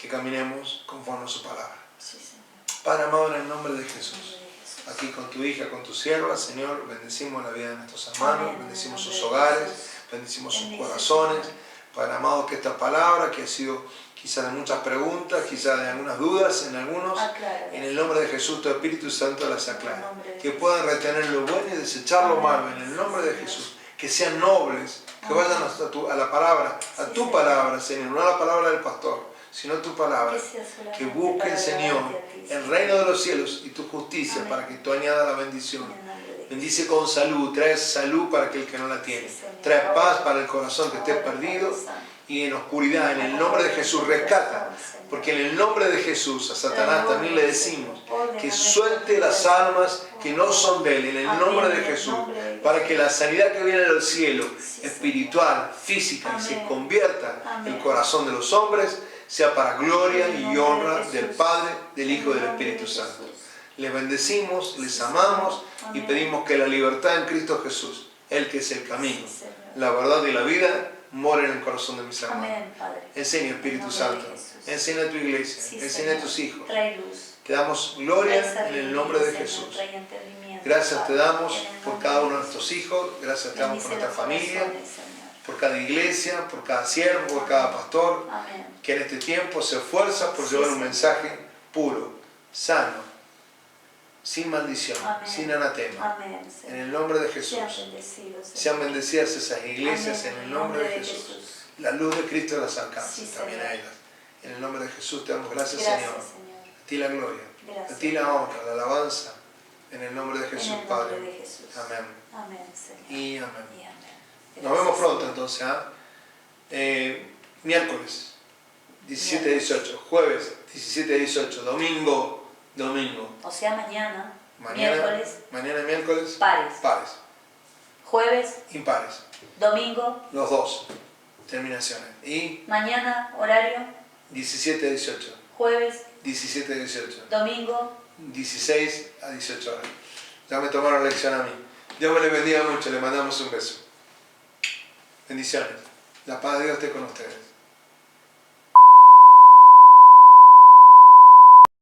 que caminemos conforme a su palabra. Sí, Señor. Padre amado, en el nombre de En Jesús, nombre de Jesús. aquí con tu hija, con tu sierva, Señor, bendecimos la vida de nuestros hermanos, Amén. bendecimos En sus nombre de hogares, Jesús. bendecimos sus Bendice, corazones. Señor. Padre amado, que esta palabra, que ha sido quizás de muchas preguntas, quizás de algunas dudas en algunos, Aclara. en el nombre de Jesús, tu Espíritu Santo las En el aclara. nombre de Que Jesús. puedan retener lo bueno y desechar lo Amén. malo, en el nombre de Sí, Jesús. Que sean nobles, que Amén. vayan a la palabra, a Sí, tu Señor. palabra, Señor, no a la palabra del pastor, sino a tu palabra. Que sea solamente Que busquen, para Señor, agradarte a ti, el Señor. reino de los cielos y tu justicia, Amén. para que tú añadas la bendición. En el nombre de Jesús. Bendice con salud, trae salud para aquel que no la tiene. Sí, Señor. Trae paz Ahora, para el corazón que esté ahora, perdido Padre Santo. y en oscuridad. En el nombre de Jesús rescata. Porque en el nombre de Jesús a Satanás también le decimos que suelte las almas que no son de él. En el nombre de Jesús. Para que la sanidad que viene del cielo, espiritual, física, y se Amén. convierta Amén. el corazón de los hombres, sea para gloria En el y nombre de honra Jesús. del Padre, del Hijo y En el del nombre de Espíritu Santo. Jesús. Les bendecimos, les Sí, amamos Señor. y Amén. pedimos que la libertad en Cristo Jesús, Él que es el camino, Sí, Señor. la verdad y la vida, more en el corazón de mis hermanos. Amén, Padre. Enseña, En Espíritu nombre Santo, de Jesús. enseña a tu iglesia, Sí, enseña a Señor. tus hijos. Trae luz. Te damos Trae gloria en el sabiduría, nombre de Señor. Jesús. Trae entendimiento, Gracias te Padre. damos En el por nombre cada de uno de Jesús. nuestros hijos, gracias te damos por Bendice nuestra los familia, corazones, Señor. por cada iglesia, por cada siervo, por cada pastor, Amén. que en este tiempo se esfuerza por Sí, llevar un Señor. mensaje puro, sano, sin maldición, Amén. sin anatema. Amén, En Señor. el nombre de Sean Jesús. bendecidos, Señor. Sean bendecidas esas iglesias Amén. en el nombre de Jesús. La luz de Cristo las alcanza Sí, también Señor. a ellas. En el nombre de Jesús te damos gracias, Gracias, Señor. Señor. A ti la gloria, Gracias. a ti la honra, la alabanza. En el nombre de Jesús, En el Padre. nombre de Jesús. Amén. Amén, Señor. Y amén. Y amén. Nos Gracias, vemos pronto Señor. entonces. Miércoles 17-18, jueves 17-18, domingo. O sea, mañana, Mañana miércoles, pares. pares, Jueves, impares, domingo, los dos, terminaciones. Y mañana, horario, 17-18, jueves, 17-18, domingo. 16 a 18 horas. Ya me tomaron lección a mí. Dios me les bendiga mucho, le mandamos un beso. Bendiciones. La paz de Dios esté con ustedes.